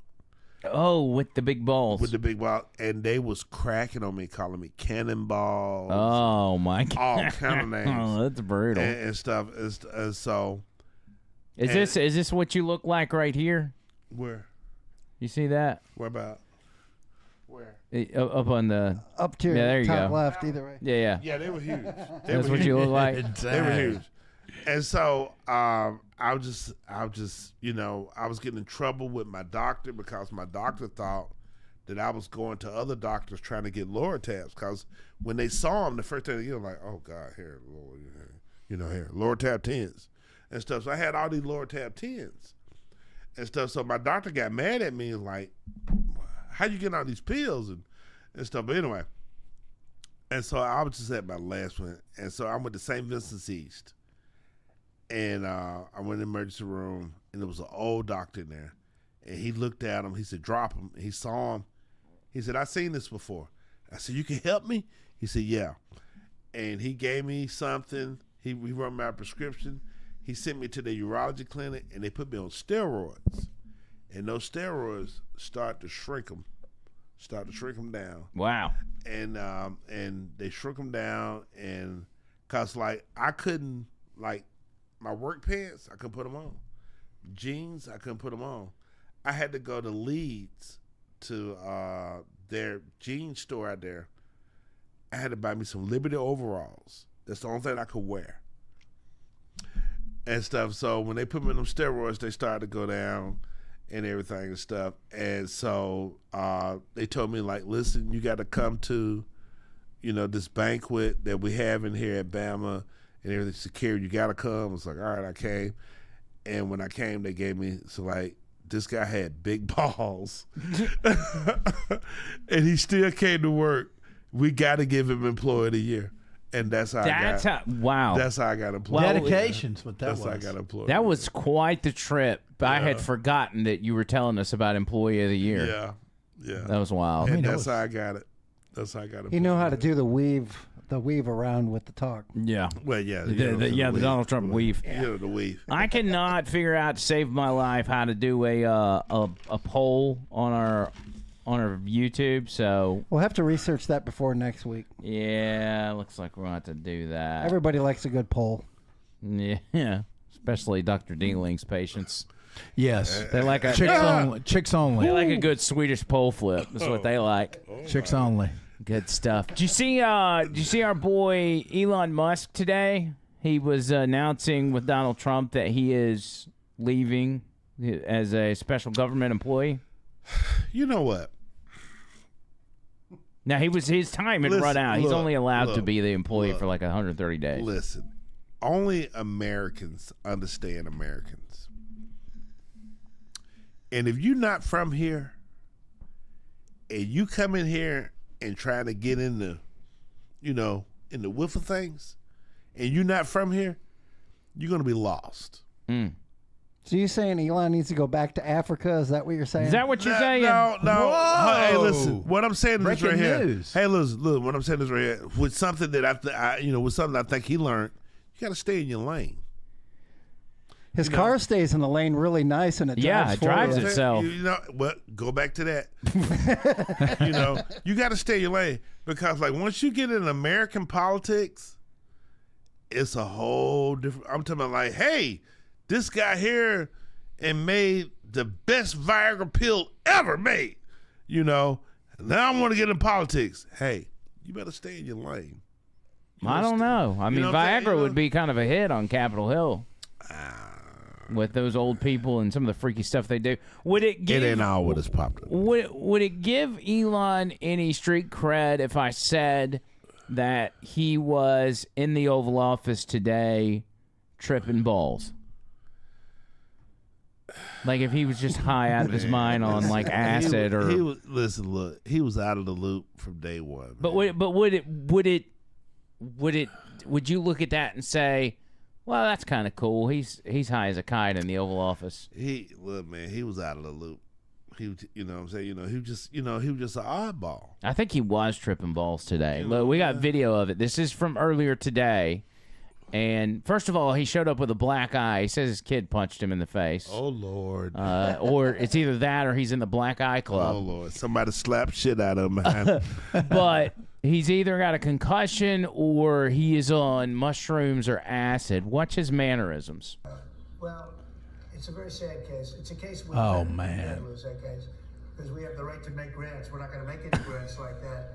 oh, with the big balls. with the big ball, and they was cracking on me, calling me cannonballs, oh my God! all kind of names. Oh, that's brutal. and stuff. And so Is this what you look like right here? where You see that? where about where? Up on the Up to your Yeah, there you top go. left, either way. yeah. Yeah, they were huge. That's what you look like. They were huge. And so I was just, you know, I was getting in trouble with my doctor because my doctor thought that I was going to other doctors trying to get lower tabs. Because when they saw him, the first thing they were like, oh God, here, here, lower tab 10s and stuff. So I had all these lower tab 10s and stuff. So my doctor got mad at me and like, how you getting all these pills and stuff? But anyway, and so I was just at my last one. And so I went to St. Vincent's East. And I went in the emergency room, and there was an old doctor in there. And he looked at him. He said, drop him. He saw him. He said, I've seen this before. I said, you can help me? He said, yeah. And he gave me something. He wrote my prescription. He sent me to the urology clinic, and they put me on steroids. And those steroids start to shrink them down. Wow. And they shrunk them down, and because, like, I couldn't, like, my work pants, I couldn't put them on. Jeans, I couldn't put them on. I had to go to Leeds to their jean store out there. I had to buy me some Liberty overalls. That's the only thing I could wear. And stuff. So when they put me on them steroids, they started to go down and everything and stuff. And so they told me, like, listen, you got to come to, you know, this banquet that we have in here at Bama. And everything's secure. You gotta come. I was like, all right, I came. And when I came, they gave me some like this guy had big balls, and he still came to work. We got to give him Employee of the Year, and that's how That's I got. wow. That's how I got employed. Dedication's what that That's was. how I got employed. That was quite the trip. I had forgotten that you were telling us about Employee of the Year. Yeah. That was wild. And that's how I got it. That's how I got it. He knew how to do the weave around with the talk. Yeah. Well, yeah. The Donald Trump weave. Yeah, the weave. I cannot figure out to save my life how to do a poll on our YouTube. So We'll have to research that before next week. yeah, looks like we're gonna have to do that. Everybody likes a good poll. Yeah, especially Dr. Dingling's patients. Yes. They like a Chicks only. Chicks only. they like a good Swedish pole flip. That's what they like. Chicks only. Good stuff. Did you see our boy Elon Musk today? He was announcing with Donald Trump that he is leaving as a special government employee. You know what? Now his time had run out. He's Look, only allowed to be the employee look. for like 130 days. Listen, only Americans understand Americans. And if you're not from here, and you come in here and try to get in the, in the whiff of things, and you're not from here, you're gonna be lost. So you saying Elon needs to go back to Africa? Is that what you're saying? Is that what you're saying? No. Whoa. Hey, listen. What I'm saying is Breaking right here. news. Hey, listen. Look, what I'm saying is right here. With something that with something I think he learned, you got to stay in your lane. His car stays in the lane really nice, and it drives it drives for you. itself. Go back to that. You got to stay in your lane because, like, once you get in American politics, it's a whole different. I'm talking about, like, hey, this guy here and made the best Viagra pill ever made. Now I want to get in politics. Hey, you better stay in your lane. I don't know. I mean, know what I'm saying? Viagra would be kind of a hit on Capitol Hill. With those old people and some of the freaky stuff they do. Would it give It ain't all what is popular. would it give Elon any street cred if I said that he was in the Oval Office today tripping balls? Like if he was just high out of his mind on like acid or he was, listen, look, he was out of the loop from day one. Man. But would you look at that and say, well, that's kind of cool. He's high as a kite in the Oval Office. He was out of the loop. He, what I'm saying, he was just an oddball. I think he was tripping balls today. Look, we got video of it. This is from earlier today. And first of all, he showed up with a black eye. He says his kid punched him in the face. Oh Lord. Or it's either that or he's in the black eye club. Oh Lord. Somebody slapped shit out of him. But he's either got a concussion or he is on mushrooms or acid. Watch his mannerisms. Well, it's a very sad case. It's a case we Oh, can't man. lose that case because we have the right to make grants. We're not going to make any grants like that.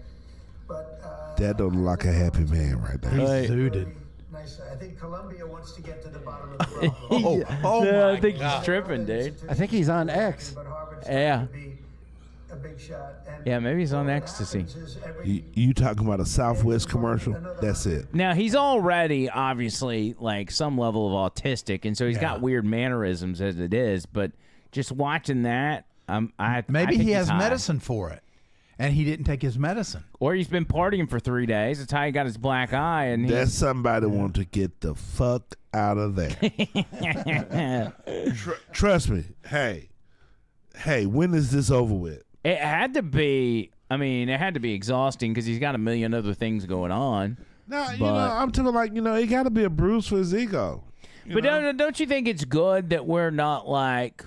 But That don't look like a happy man right there. He's zooted. nice. I think Colombia wants to get to the bottom of the problem. Yeah, I think he's tripping, dude. I think he's on X. But Harvard's Yeah. going to be a big shot. And Yeah, maybe he's on what ecstasy. happens is every- You talking about a Southwest commercial? That's it. Now he's already obviously like some level of autistic, and so he's got weird mannerisms as it is. But just watching that, I Maybe think he he's has high. medicine for it, and he didn't take his medicine. or he's been partying for 3 days. That's how he got his black eye, and That's somebody want to get the fuck out of there. Trust me. Hey, when is this over with? it had to be. I mean, it had to be exhausting because he's got a million other things going on. No, But- I'm talking like, it got to be a bruise for his ego. But don't you think it's good that we're not like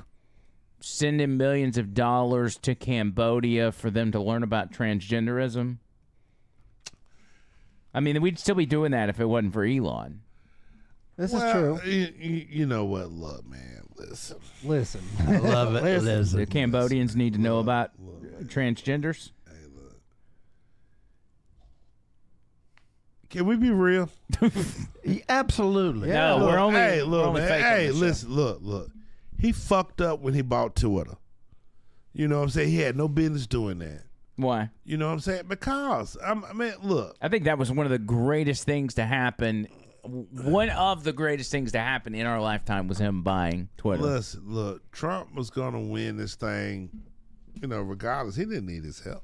sending millions of dollars to Cambodia for them to learn about transgenderism? I mean, we'd still be doing that if it wasn't for Elon. This is true. You know what? Look, man, listen. I love it. The Cambodians need to know about transgenders. Can we be real? Absolutely. No, Look, we're only hey, we're look, only man. faking Hey, this listen, look. He fucked up when he bought Twitter. You know what I'm saying? He had no business doing that. Why? You know what I'm saying? Because, I mean, look. I think that was one of the greatest things to happen one of the greatest things to happen in our lifetime was him buying Twitter. Listen, look, Trump was going to win this thing, regardless. He didn't need his help.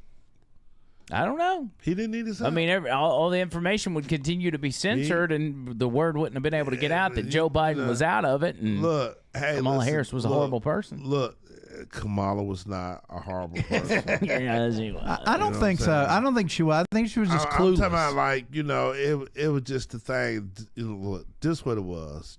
I don't know. He didn't need his help. I mean, all the information would continue to be censored, and the word wouldn't have been able to get out that Joe Biden was out of it, and look, hey, Kamala Harris was a horrible person. Look, Kamala was not a horrible person. Yes, he was. I don't think so. I don't think she was. I think she was just clueless. I'm talking about it was just the thing. Look, this is what it was.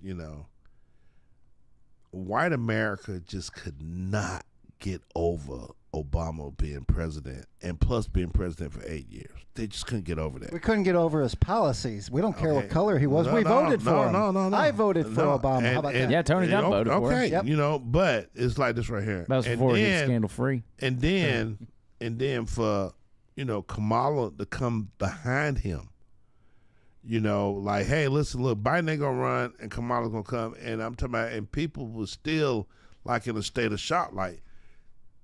White America just could not get over Obama being president, and plus being president for 8 years. They just couldn't get over that. We couldn't get over his policies. We don't care what Okay. color he was. We voted for him. No. I voted for Obama. How about that? Yeah, Tony Gump voted for him. Okay, Yep. but it's like this right here. That was before he was scandal free. And then for Kamala to come behind him, like, hey, listen, look, Biden ain't gonna run and Kamala's gonna come, and I'm talking about, and people were still like in a state of shock, like,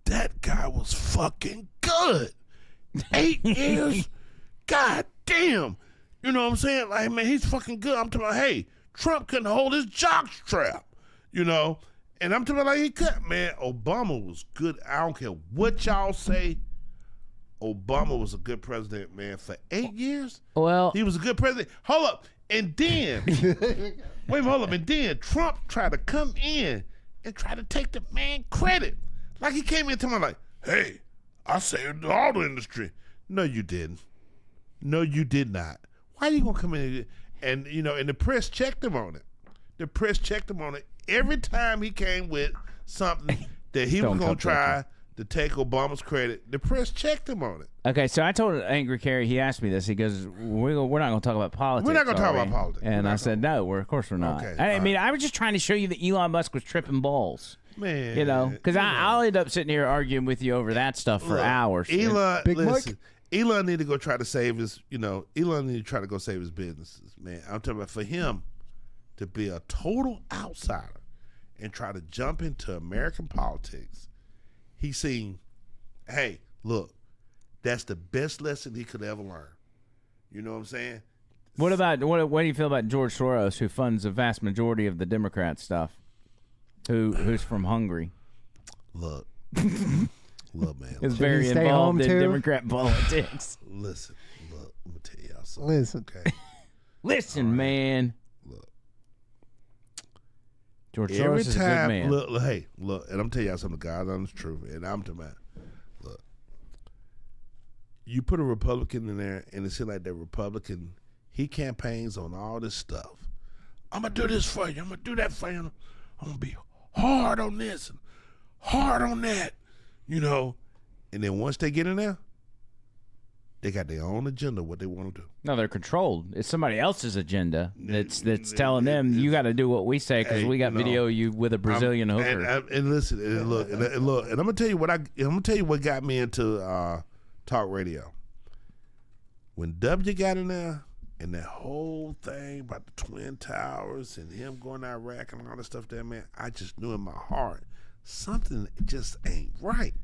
that guy was fucking good. 8 years, god damn, you know what I'm saying? Like, man, he's fucking good. I'm talking about, hey, Trump couldn't hold his jock strap, and I'm talking about, like, he could. Man, Obama was good. I don't care what y'all say. Obama was a good president, man. For 8 years, Well, he was a good president. Hold up. And then, hold up. And then Trump tried to come in and try to take the man credit. Like, he came in to me like, hey, I saved the auto industry. No, you didn't. No, you did not. Why are you going to come in and the press checked him on it. The press checked him on it. Every time he came with something that he was going to try to take Obama's credit, the press checked him on it. okay, so I told Angry Carrie, he asked me this. He goes, we're not going to talk about politics. We're not gonna talk are we?" about politics. And I said, no, of course we're not. Okay, I all mean, I was just trying to show you that Elon Musk was tripping balls. Man. Because I'll end up sitting here arguing with you over that stuff for hours. Elon, Big Mike? listen, Elon need to go try to save his, Elon need to try to go save his businesses, man. I'm talking about for him to be a total outsider and try to jump into American politics. He's seen, hey, look, that's the best lesson he could ever learn. You know what I'm saying? What do you feel about George Soros, who funds the vast majority of the Democrat stuff? Who's from Hungary? Look, man. Is he very stay involved home in too? Democrat politics. Listen, look, I'm gonna tell y'all something. Listen. Okay. Listen, man. Look. George Soros Every is a good time, man. look, and I'm telling y'all something, God honest truth, and I'm talking about, look, you put a Republican in there, and it seems like that Republican, he campaigns on all this stuff. I'm gonna do this for you. I'm gonna do that for you. I'm gonna be hard on this and hard on that, And then once they get in there, they got their own agenda, what they want to do. No, they're controlled. It's somebody else's agenda that's telling them you got to do what we say because Hey, we got video of you with a Brazilian hooker. And listen, and look, and I'm gonna tell you what got me into talk radio. When W got in there, and that whole thing about the Twin Towers and him going to Iraq and all that stuff there, man, I just knew in my heart something just ain't right.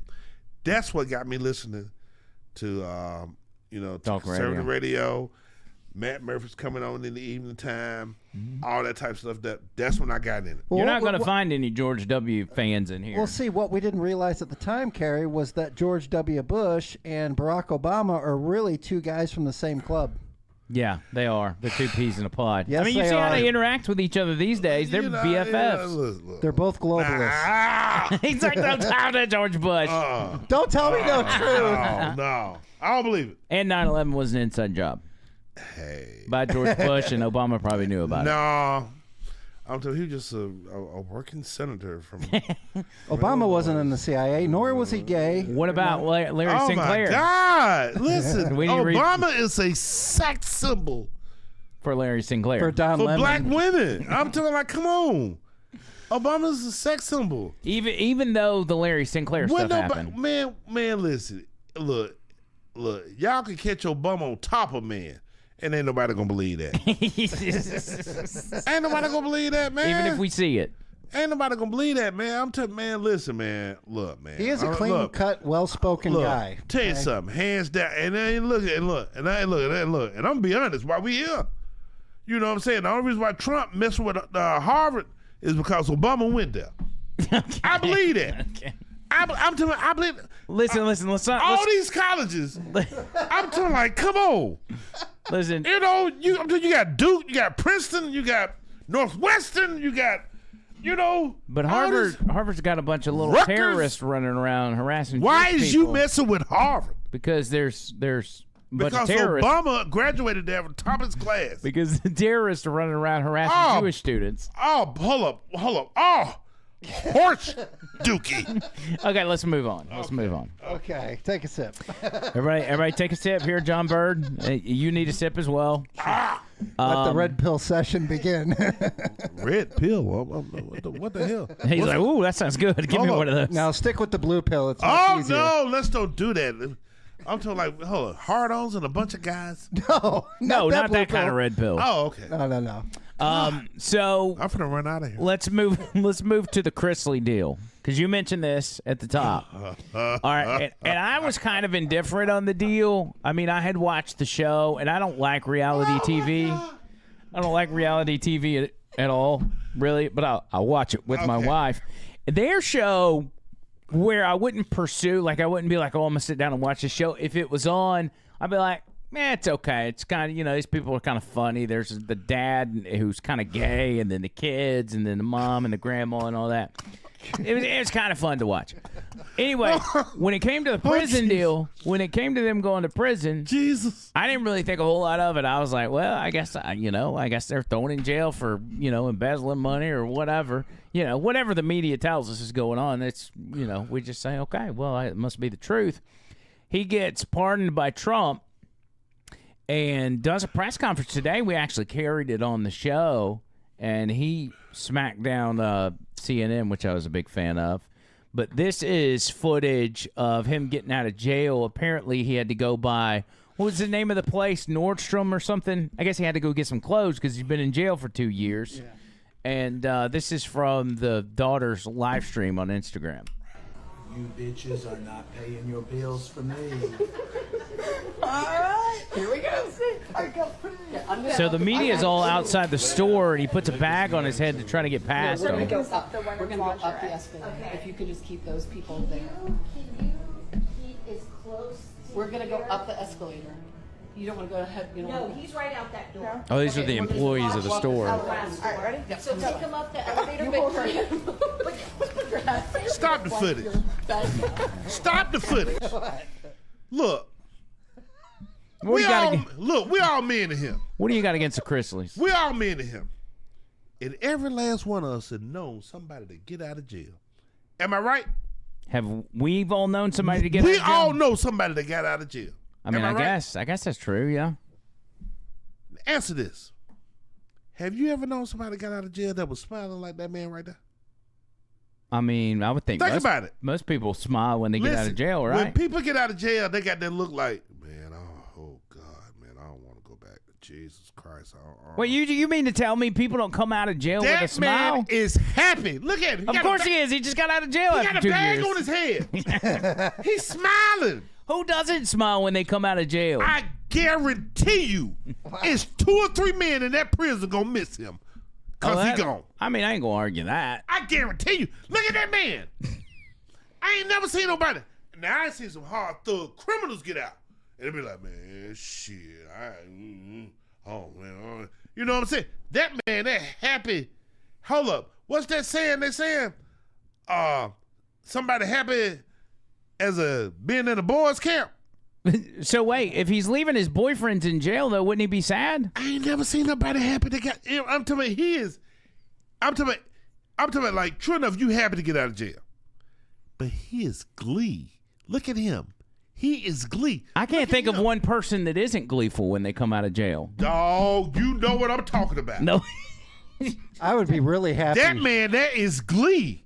That's what got me listening to Talk conservative radio. Matt Murphy's coming on in the evening time, all that type of stuff. That's when I got in it. You're not going to find any George W. fans in here. Well, see, what we didn't realize at the time, Carrie, was that George W. Bush and Barack Obama are really two guys from the same club. Yeah, they are. They're two peas in a pod. Yes, I mean, you they see how are. they interact with each other these days. They're BFFs. Look. They're both globalists. He's like, don't talk to George Bush. Don't tell me no truth. No, I don't believe it. And 9/11 was an inside job Hey, by George Bush, and Obama probably knew about it. no. I'm telling you, he was just a working senator from. Obama wasn't in the CIA, nor was he gay. What about Larry Oh Sinclair? my God! Listen, We need to read- Obama is a sex symbol For Larry Sinclair. For Don for Lemon. black women. I'm talking like, come on. Obama's a sex symbol. Even though the Larry Sinclair stuff happened. Man, listen. Look. Y'all can catch Obama on top of man, and ain't nobody gonna believe that. Ain't nobody gonna believe that, man. Even if we see it. Ain't nobody gonna believe that, man. I'm telling, man. Listen, man. Look, man. He is a Look, clean-cut, well-spoken Look, guy. tell you something, hands down, and then look, and I'm gonna be honest. Why we here? You know what I'm saying? The only reason why Trump messing with Harvard is because Obama went there. I believe that. Okay. I'm telling you, I believe. Listen. All these colleges, I'm telling like, come on. Listen. You know, you got Duke, you got Princeton, you got Northwestern, you got, you know. But all this- Harvard's got a bunch of little Rutgers? terrorists running around harassing. Why Jewish is you people. messing with Harvard? Because there's a bunch Because of terrorists. Obama graduated there from top of his class. Because the terrorists are running around harassing Oh. Jewish students. Oh, hold up. Oh, horse dookie. Okay, let's move on. Move on. Okay, take a sip. Everybody, take a sip here, John Bird. You need a sip as well. Let the red pill session begin. Red pill? What the hell? He's like, ooh, that sounds good. Give me Hold one of those. Now stick with the blue pill. It's much Oh, easier. no, let's don't do that. I'm talking like, hold on, hard-ons and a bunch of guys? No, No, not blue that kind pill. of red pill. Oh, okay. No. So I'm finna run out of here. let's move to the Chrisley deal because you mentioned this at the top. All right, and I was kind of indifferent on the deal. I mean, I had watched the show, and I don't like reality TV. I don't like reality TV at all, really. But I'll watch it with my Okay. wife. Their show, where I wouldn't pursue, like I wouldn't be like, oh, I'm gonna sit down and watch the show. If it was on, I'd be like, man, it's okay. It's kind of, you know, these people are kind of funny. There's the dad who's kind of gay, and then the kids, and then the mom and the grandma and all that. It was kind of fun to watch. Anyway, when it came to the prison deal, when it came to them going to prison, Jesus. I didn't really think a whole lot of it. I was like, well, I guess they're thrown in jail for, you know, embezzling money or whatever. You know, whatever the media tells us is going on. It's, you know, we just say, okay, well, it must be the truth. He gets pardoned by Trump and does a press conference today. We actually carried it on the show, and he smacked down CNN, which I was a big fan of. But this is footage of him getting out of jail. Apparently, he had to go by, what was the name of the place? Nordstrom or something? I guess he had to go get some clothes because he's been in jail for 2 years. Yeah. And this is from the daughter's live stream on Instagram. You bitches are not paying your bills for me. All right, here we go. So the media is all outside the store, and he puts a bag on his head to try to get past We're gonna them. go up. We're gonna go up the escalator. If you could just keep those people there. We're gonna go up the escalator. You don't want to go ahead. You don't No, want he's right out that door. Oh, these are the employees of the store. All right, ready? Yep. So take him up the elevator, You but hold her. Stop the footage. Stop the footage. Look. We all men to him. What do you got against the Chrisleys? We all men to him. And every last one of us had known somebody to get out of jail. Am I right? Have we all known somebody to get out of We jail? all know somebody that got out of jail. I mean, Am I right? guess that's true, yeah. Answer this. Have you ever known somebody that got out of jail that was smiling like that man right there? I mean, I would think Think about it. most people smile when they get out Listen, of jail, When right? people get out of jail, they got that look like, man, oh God, man, I don't want to go back. Jesus Christ. Wait, you mean to tell me people don't come out of jail with a That smile? man is happy. Look at him. Of course he is. He just got out of jail He after got a 2 bag years. on his head. He's smiling. Who doesn't smile when they come out of jail? I guarantee you, it's 2 or 3 men in that prison gonna miss him because he gone. I mean, I ain't gonna argue that. I guarantee you. Look at that man. I ain't never seen nobody. Now I seen some hard thug criminals get out, and they be like, man, shit, oh man, you know what I'm saying? That man, that happy. Hold up, what's that saying? They saying, somebody happy as a being in a boys camp. So wait, if he's leaving his boyfriend's in jail, though, wouldn't he be sad? I ain't never seen nobody happy that got. I'm talking about I'm talking about like true enough. You happy to get out of jail, but he is glee. Look at him. He is glee. I can't think of one person that isn't gleeful when they come out of jail. Dog, you know what I'm talking about. No. I would be really happy. That man, that is glee.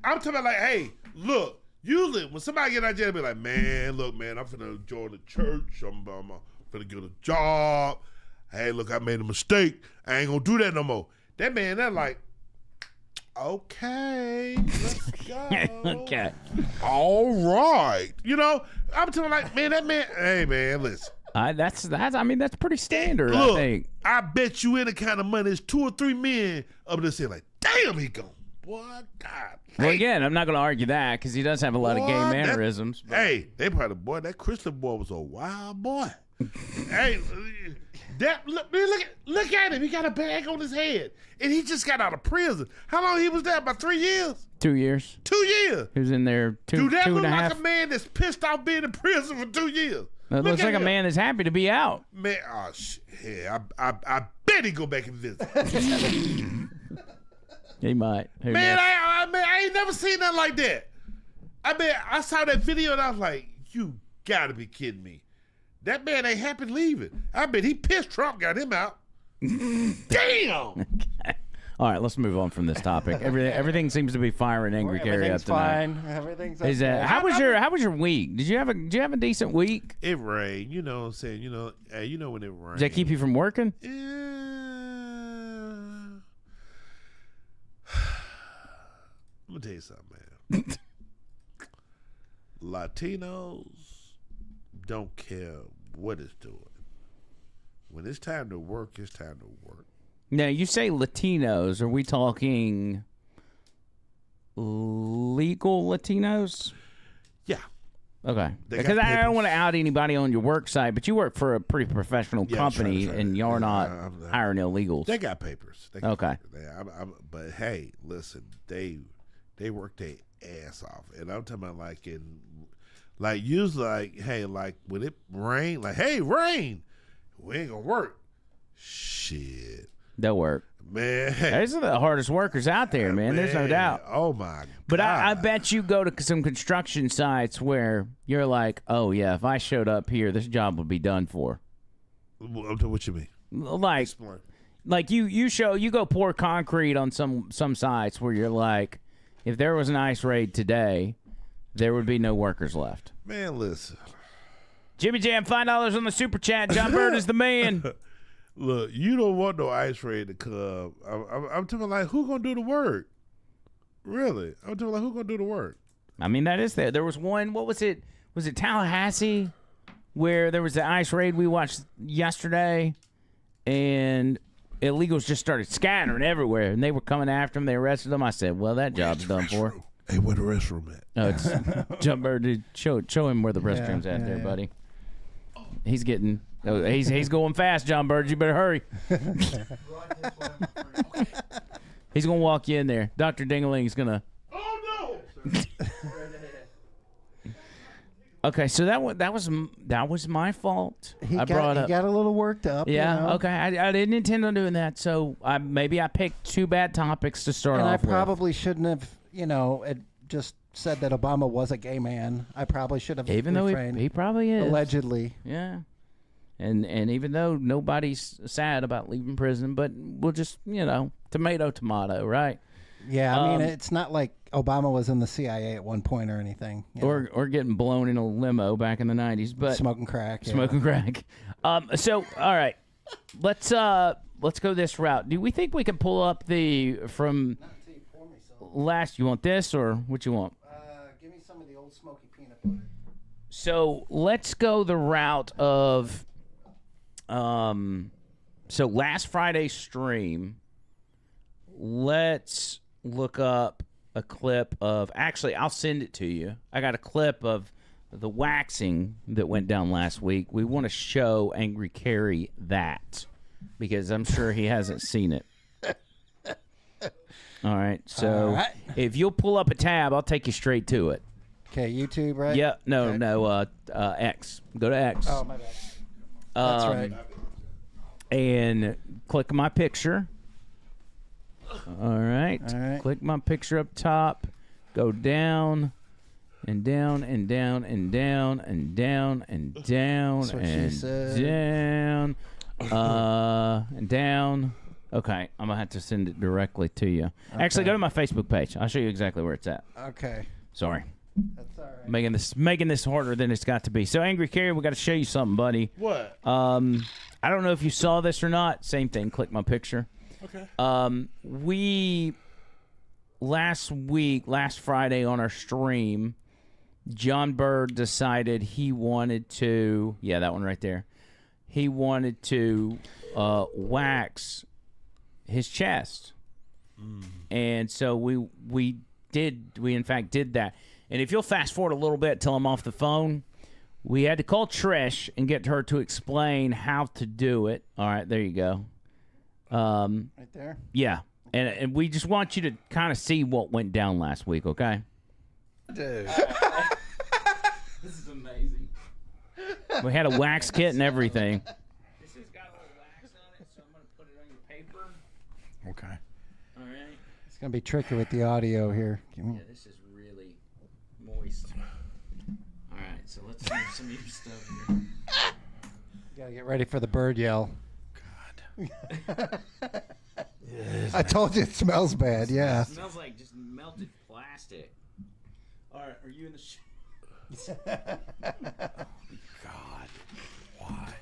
I'm talking about like, hey, look. Usually, when somebody get out of jail, they be like, man, look, man, I'm finna join the church. I'm finna get a job. Hey, look, I made a mistake. I ain't gonna do that no more. That man, they're like, okay, let's go. Okay. All right. You know, I'm talking like, man, that man, hey, man, listen. That's I mean, that's pretty standard, Look, I think. I bet you any kind of money, there's 2 or 3 men up there saying like, damn, he gone. Boy, God. Well, again, I'm not going to argue that because he does have a lot of gay Boy, mannerisms. Hey, they probably, boy, that Christian boy was a wild boy. Hey, look at him. He got a bag on his head. And he just got out of prison. How long he was there? About 3 years? 2 years. 2 years. He was in there Do that two look and a like half. a man that's pissed off being in prison for 2 years? It Look looks at like a him. man that's happy to be out. Man, oh, shit. Yeah, I bet he go back and visit. He might. Who Man, knows? I ain't never seen nothing like that. I mean, I saw that video and I was like, you gotta be kidding me. That man ain't happy leaving. I bet he pissed Trump got him out. Damn! All right, let's move on from this topic. Everything seems to be firing Angry Gary up Everything's tonight. fine. Everything's Is okay. that, how was your week? Did you have a decent week? It rained, you know what I'm saying? You know, hey, you know when it rains. Does that keep you from working? I'm gonna tell you something, man. Latinos don't care what it's doing. When it's time to work, it's time to work. Now, you say Latinos. Are we talking legal Latinos? Yeah. Okay. They Because got I don't papers. want to out anybody on your work site, but you work for a pretty professional Yeah, company, sure. and you're not I'm- hiring illegals. They got papers. They got Okay. papers. But hey, listen, they work their ass off, and I'm talking about like usually like hey, like when it rain, like hey, rain, we ain't gonna work. Shit, They'll work. man. Those are the hardest workers out there, man. There's no doubt. Oh my But I God. bet you go to some construction sites where you're like, oh, yeah, if I showed up here, this job would be done for. What you mean? Like, Explain. like you go pour concrete on some sites where you're like, if there was an ice raid today, there would be no workers left. Man, listen. Jimmy Jam, $5 on the super chat. John Bird is the man. Look, you don't want no ice raid to come. I'm talking like who gonna do the work? Really? I'm talking like who gonna do the work? I mean, that is there. There was one. What was it? Was it Tallahassee, where there was the ice raid we watched yesterday, and illegals just started scattering everywhere, and they were coming after them. They arrested them. I said, "Well, that job's done for." Hey, where the restroom at? No, it's Jump Bird. Dude, show him where the restroom's at there, buddy. He's getting. Oh, he's going fast, John Bird. You better hurry. He's gonna walk you in there. Dr. Dingling's gonna. Oh no! Okay, so that was my fault. He I got, brought he up. got a little worked up. Yeah. you know? Okay. I didn't intend on doing that. So maybe I picked two bad topics to start And I off with. probably shouldn't have, just said that Obama was a gay man. I probably should have Even though refrained. he probably is. Allegedly. Yeah. And even though nobody's sad about leaving prison, but we'll just tomato, right? Yeah, I mean, it's not like Obama was in the CIA at one point or anything. you know. Or getting blown in a limo back in the 90s, but Smoking crack. yeah. smoking crack. So all right, let's go this route. Do we think we can pull up from last? You want this or what you want? Give me some of the old smoky peanut butter. So let's go the route of, so last Friday's stream, let's look up a clip of, actually, I'll send it to you. I got a clip of the waxing that went down last week. We want to show Angry Carrie that because I'm sure he hasn't seen it. All right. So All right. if you'll pull up a tab, I'll take you straight to it. Okay, YouTube, right? Yeah, no, Okay. no. X. Go to X. Oh, my bad. That's right. And click my picture. All right. All right. Click my picture up top. Go down and down and down and down and down and down That's what she and said. down and down. Okay, I'm gonna have to send it directly to you. Actually, go to my Facebook page. I'll show you exactly where it's at. Okay. Sorry. That's all right. Making this harder than it's got to be. So, Angry Carrie, we got to show you something, buddy. What? I don't know if you saw this or not. Same thing. Click my picture. Okay. We last Friday on our stream, John Bird decided he wanted to. Yeah, that one right there. he wanted to wax his chest. And so we in fact did that. And if you'll fast forward a little bit till I'm off the phone, we had to call Trish and get her to explain how to do it. All right, there you go. Right there? Yeah. And we just want you to kind of see what went down last week, okay? Dude. This is amazing. We had a wax kit and everything. This has got a little wax on it, so I'm going to put it on your paper. Okay. All right. It's going to be tricky with the audio here. Yeah, this is really moist. All right, so let's do some of your stuff here. You got to get ready for the bird yell. God. I told you it smells bad, yeah. It smells like just melted plastic. All right, are you in the God. Why?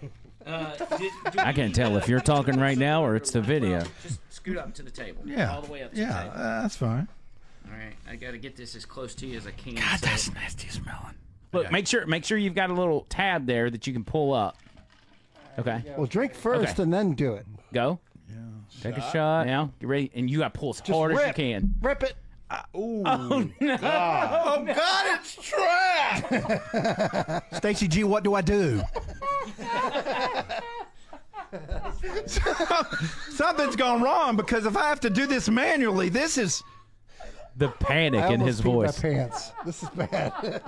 I can't tell if you're talking right now or it's the video. Just scoot up to the table. Yeah. All the way up to the Yeah, table. that's fine. All right, I got to get this as close to you as I can. God, so- that's nasty smelling. Look, Okay. make sure you've got a little tab there that you can pull up. Okay. Well, drink first Okay. and then do it. Go. Yeah. Take a shot. Now, get ready, and you got to pull as hard as you rip. can. Rip it. Ooh. Oh no! Oh, God, it's trash! Stacy G, what do I do? Something's gone wrong because if I have to do this manually, this is... The panic I in his almost voice. peed my pants. This is bad.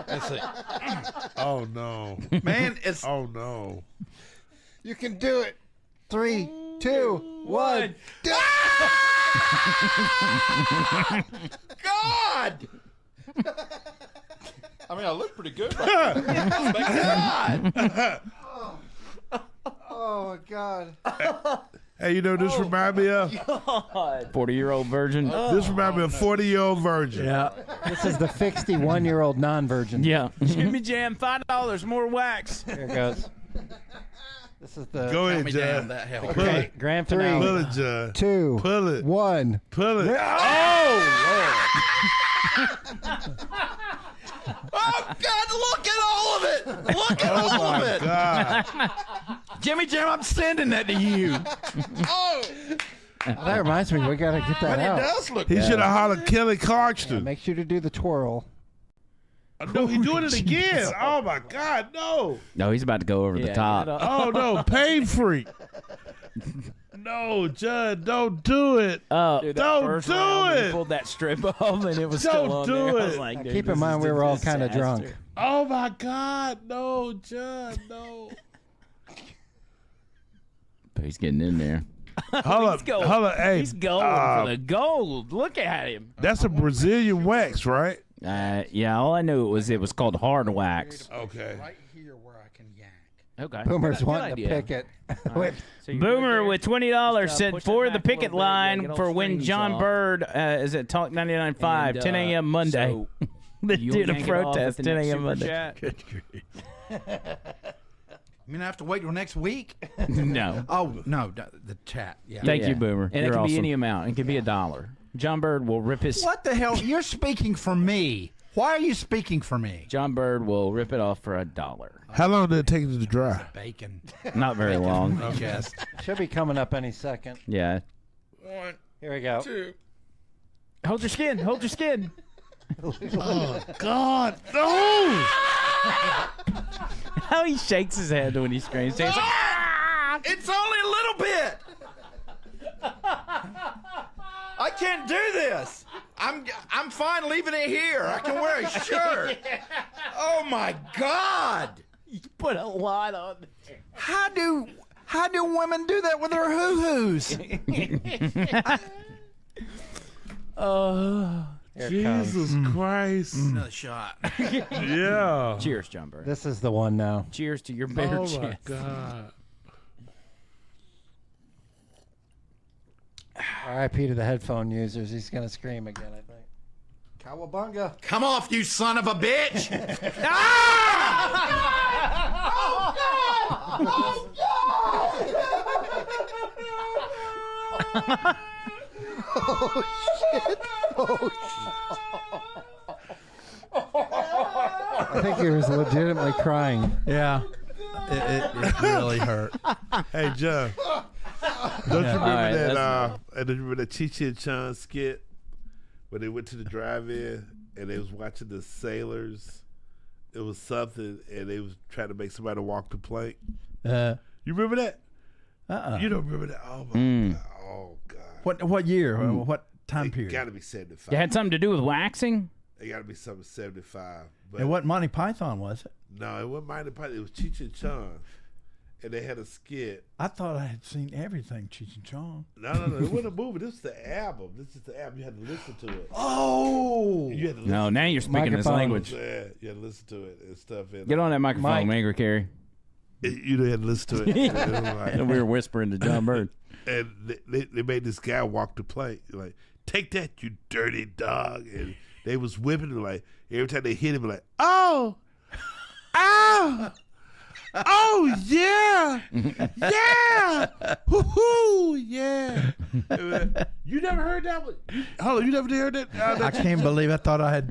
Oh no. Man, it's... Oh no. You can do it. 3, 2, 1. God! I mean, I look pretty good right now. God! Oh, God. Hey, you know this remind me of? 40-year-old virgin. This remind me of 40-year-old virgin. Yeah. This is the 61-year-old non-virgin. Yeah. Jimmy Jam, $5 more wax. Here it goes. This is the Go ahead, me down, John. that helps. Pull okay, it. grand Pull finale. it, John. 2, Pull it. 1. Pull it. Oh, God, look at all of it! Look at Oh all of my it! God. Jimmy Jam, I'm sending that to you. Oh! That reminds me, we got to get that But it out. does look He good. should have hollered Kelly Clarkson. Make sure to do the twirl. No, he doing it again. Oh my God, no. No, he's about to go over the top. Oh no, pain freak. No, Judd, don't do it. Dude, that Don't first do round when he it. pulled that strip off and it was Don't still on do there. I was it. like, Now, dude, keep this in mind is we a were all kind of disaster. drunk. Oh my God, no, Judd, no. But he's getting in there. Hold up, going, hold up, hey. He's going for the gold. Look at him. That's a Brazilian wax, right? Yeah, all I knew it was called hard wax. Okay. Right here where I can yank. Okay. Boomer's Good wanting idea. to pick it. So Boomer with $20 Just, said push for that the back a picket little bit, yeah, line get all for when strings John off. Bird is at Talk 99.5, And, 10 a.m. Monday. so They you'll did a yank it off protest, at the 10 next a.m. Super Monday. Chat. Good grief. I mean, I have to wait till next week? No. Oh, no, the chat. Yeah. Thank you, Boomer. And it You're can be awesome. any amount. It can be $1. John Bird will rip his. What the hell? You're speaking for me. Why are you speaking for me? John Bird will rip it off for $1. How long did it take it to dry? Bacon. Not very long. Just. Should be coming up any second. Yeah. 1, Here we go. 2. Hold your skin. Hold your skin. Oh God, no! How he shakes his head when he screams. He's like, "Ah!" It's only a little bit. I can't do this. I'm fine leaving it here. I can wear a shirt. Oh my God! You put a lot on there. How do women do that with their hoo-hoos? Here it comes. Jesus Christ! Another shot. Yeah. Cheers, John Bird. This is the one now. Cheers to your better Oh my chance. God. R.I.P. to the headphone users. He's going to scream again, I think. Cowabunga. Come off, you son of a bitch! Oh, shit. Oh, shit. I think he was legitimately crying. Yeah. It really hurt. Hey, John. Don't you remember don't you remember that Cheech and Chong skit when they went to the drive-in and they was watching the sailors? It was something, and they was trying to make somebody walk the plank. You remember that? You don't remember that? Oh my God! Oh God! What year? What time It period? got to be 75. It had something to do with waxing? It got to be something 75. But It wasn't Monty Python, was it? no, it wasn't Monty Python. It was Cheech and Chong, and they had a skit. I thought I had seen everything Cheech and Chong. No, it wasn't a movie. This is the album. This is the album. You had to listen to it. Oh, You had to listen No, now you're speaking his Microphone. language. Yeah, you had to listen to it and stuff. And Get on that microphone, Angry Carrie. You had to listen to it. It was like- And we were whispering to John Bird. and they made this guy walk the plank. Like, take that, you dirty dog. And they was whipping him. Like, every time they hit him, like, oh, yeah, woohoo, yeah. You never heard that one? Hold on, you never heard that? I can't believe I thought I had.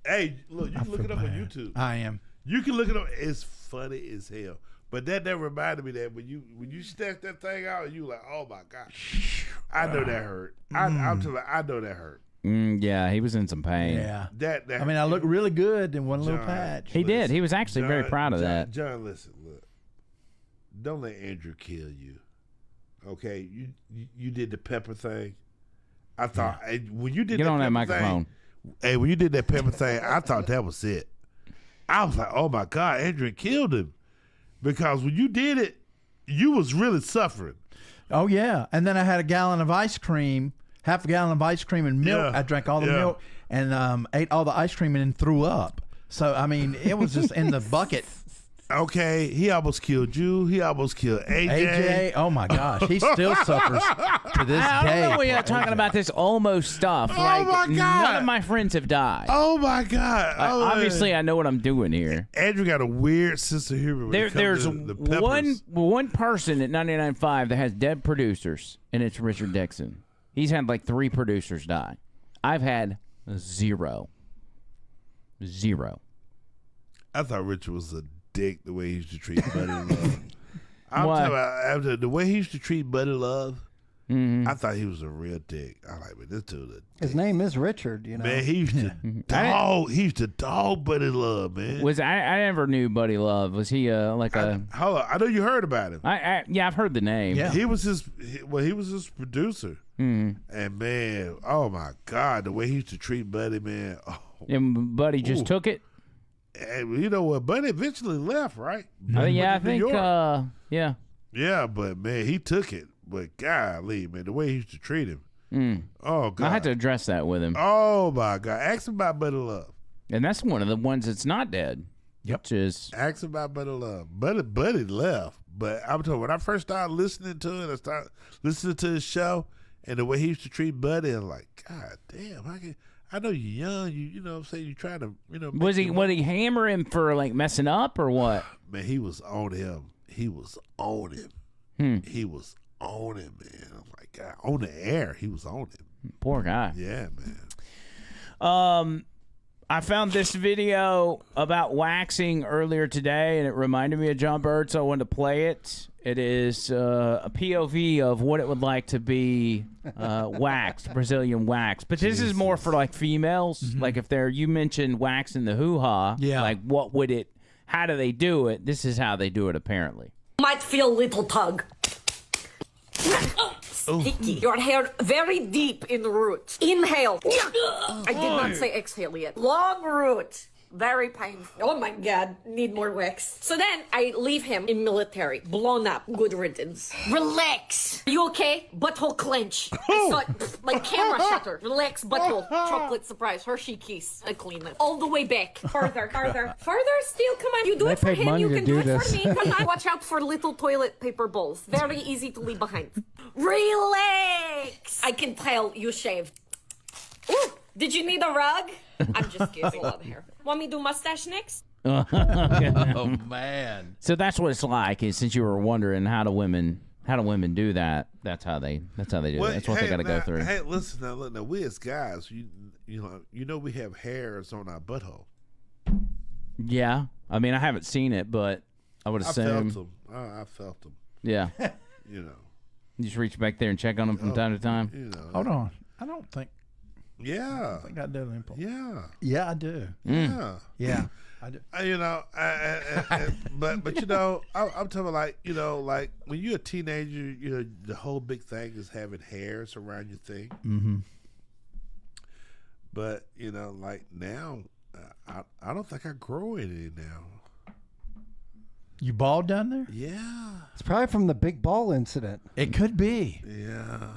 Hey, look, you can look it up on YouTube. I am. You can look it up. It's funny as hell. But that reminded me that when you snatched that thing out, you like, oh my gosh, I know that hurt. I'm telling you, I know that hurt. Yeah, he was in some pain. Yeah. That I mean, I looked really good in one little John, patch. He did. He was actually very proud of that. John, listen, look. Don't let Andrew kill you. Okay, you did the pepper thing. I thought when you did Get that on that pepper microphone. Thing, when you did that pepper thing, I thought that was it. I was like, oh my God, Andrew killed him. Because when you did it, you was really suffering. Oh yeah, and then I had a gallon of ice cream, half a gallon of ice cream and milk. Yeah. I drank all the Yeah. milk and ate all the ice cream and then threw up. So I mean, it was just in the bucket. Okay, he almost killed you. He almost killed AJ. AJ, oh my gosh, he still suffers to this I day. don't know when you're talking about this almost stuff. Like, my God. none of my friends have died. Oh my God! Oh, Obviously, I know what I'm doing here. Andrew got a weird sense of humor. When it comes There's to the peppers. one person at 99.5 that has dead producers, and it's Richard Dixon. He's had like 3 producers die. I've had 0. I thought Richard was a dick the way he used to treat Buddy Love. I'm Why? talking about after the way he used to treat Buddy Love. I thought he was a real dick. I like, man, this dude. His name is Richard, you know. Man, he used to dog. He used to dog Buddy Love, man. I never knew Buddy Love. Was he like a? Hold on, I know you heard about him. Yeah, I've heard the name. Yeah. He was his producer. And man, oh my God, the way he used to treat Buddy, man. Oh, And Buddy just took it. and you know what? Buddy eventually left, right? I Went to New think. York. Yeah. Yeah, but man, he took it. But golly, man, the way he used to treat him. Oh God, I had to address that with him, Oh my God, ask him about Buddy Love. and that's one of the ones that's not dead. Yep. Which is Ask him about Buddy Love. Buddy left, but I'm telling you, when I first started listening to it, I started listening to his show, and the way he used to treat Buddy, I'm like, God damn, I know you're young. You know what I'm saying? You trying to, make was he? your Would money. he hammer him for like messing up or what? Man, he was on him. He was on him. He was on him, man. I'm like, God, on the air, he was on him. Poor guy. Yeah, man. I found this video about waxing earlier today, and it reminded me of John Bird, so I wanted to play it. It is a POV of what it would like to be waxed, Brazilian wax. But this is more for like females. Like if you mentioned waxing the hoo-ha, Yeah. like what would it, how do they do it? This is how they do it apparently. Might feel little tug. Sticky. Your hair very deep in the roots. Inhale. I did not say exhale yet. Long root. Very painful. Oh my God. Need more wax. So then I leave him in military. Blown up. Good riddance. Relax. Are you okay? Butthole clench. I saw it like camera shutter. Relax butthole. Chocolate surprise. Hershey kiss. I clean it. All the way back. Farther. Still. Come on. You do They it for paid him. money You to can do do it this. for me. Come on. Watch out for little toilet paper balls. Very easy to leave behind. Relax. I can tell you shaved. Ooh, did you need a rug? I'm just kidding. A lot of hair. Want me to do mustache next? Oh man. So that's what it's like. Is since you were wondering how do women do that? That's how they do it. That's what they got to go through. Hey, listen now, look, now we as guys, you know, we have hairs on our butthole. Yeah, I mean I haven't seen it, but I would I assume. felt them. I felt them. Yeah. You know. You just reach back there and check on them from time to time. You know. Hold on. I don't think. Yeah. I think I do, Limpo. Yeah. Yeah, I do. Yeah. Yeah, I do. You know, but you know, I'm talking like, you know, like when you're a teenager, you know, the whole big thing is having hairs around your thing. Mm-hmm. But you know, like now, I don't think I grow any now. You bald down there? Yeah. It's probably from the big ball incident. It could be. Yeah.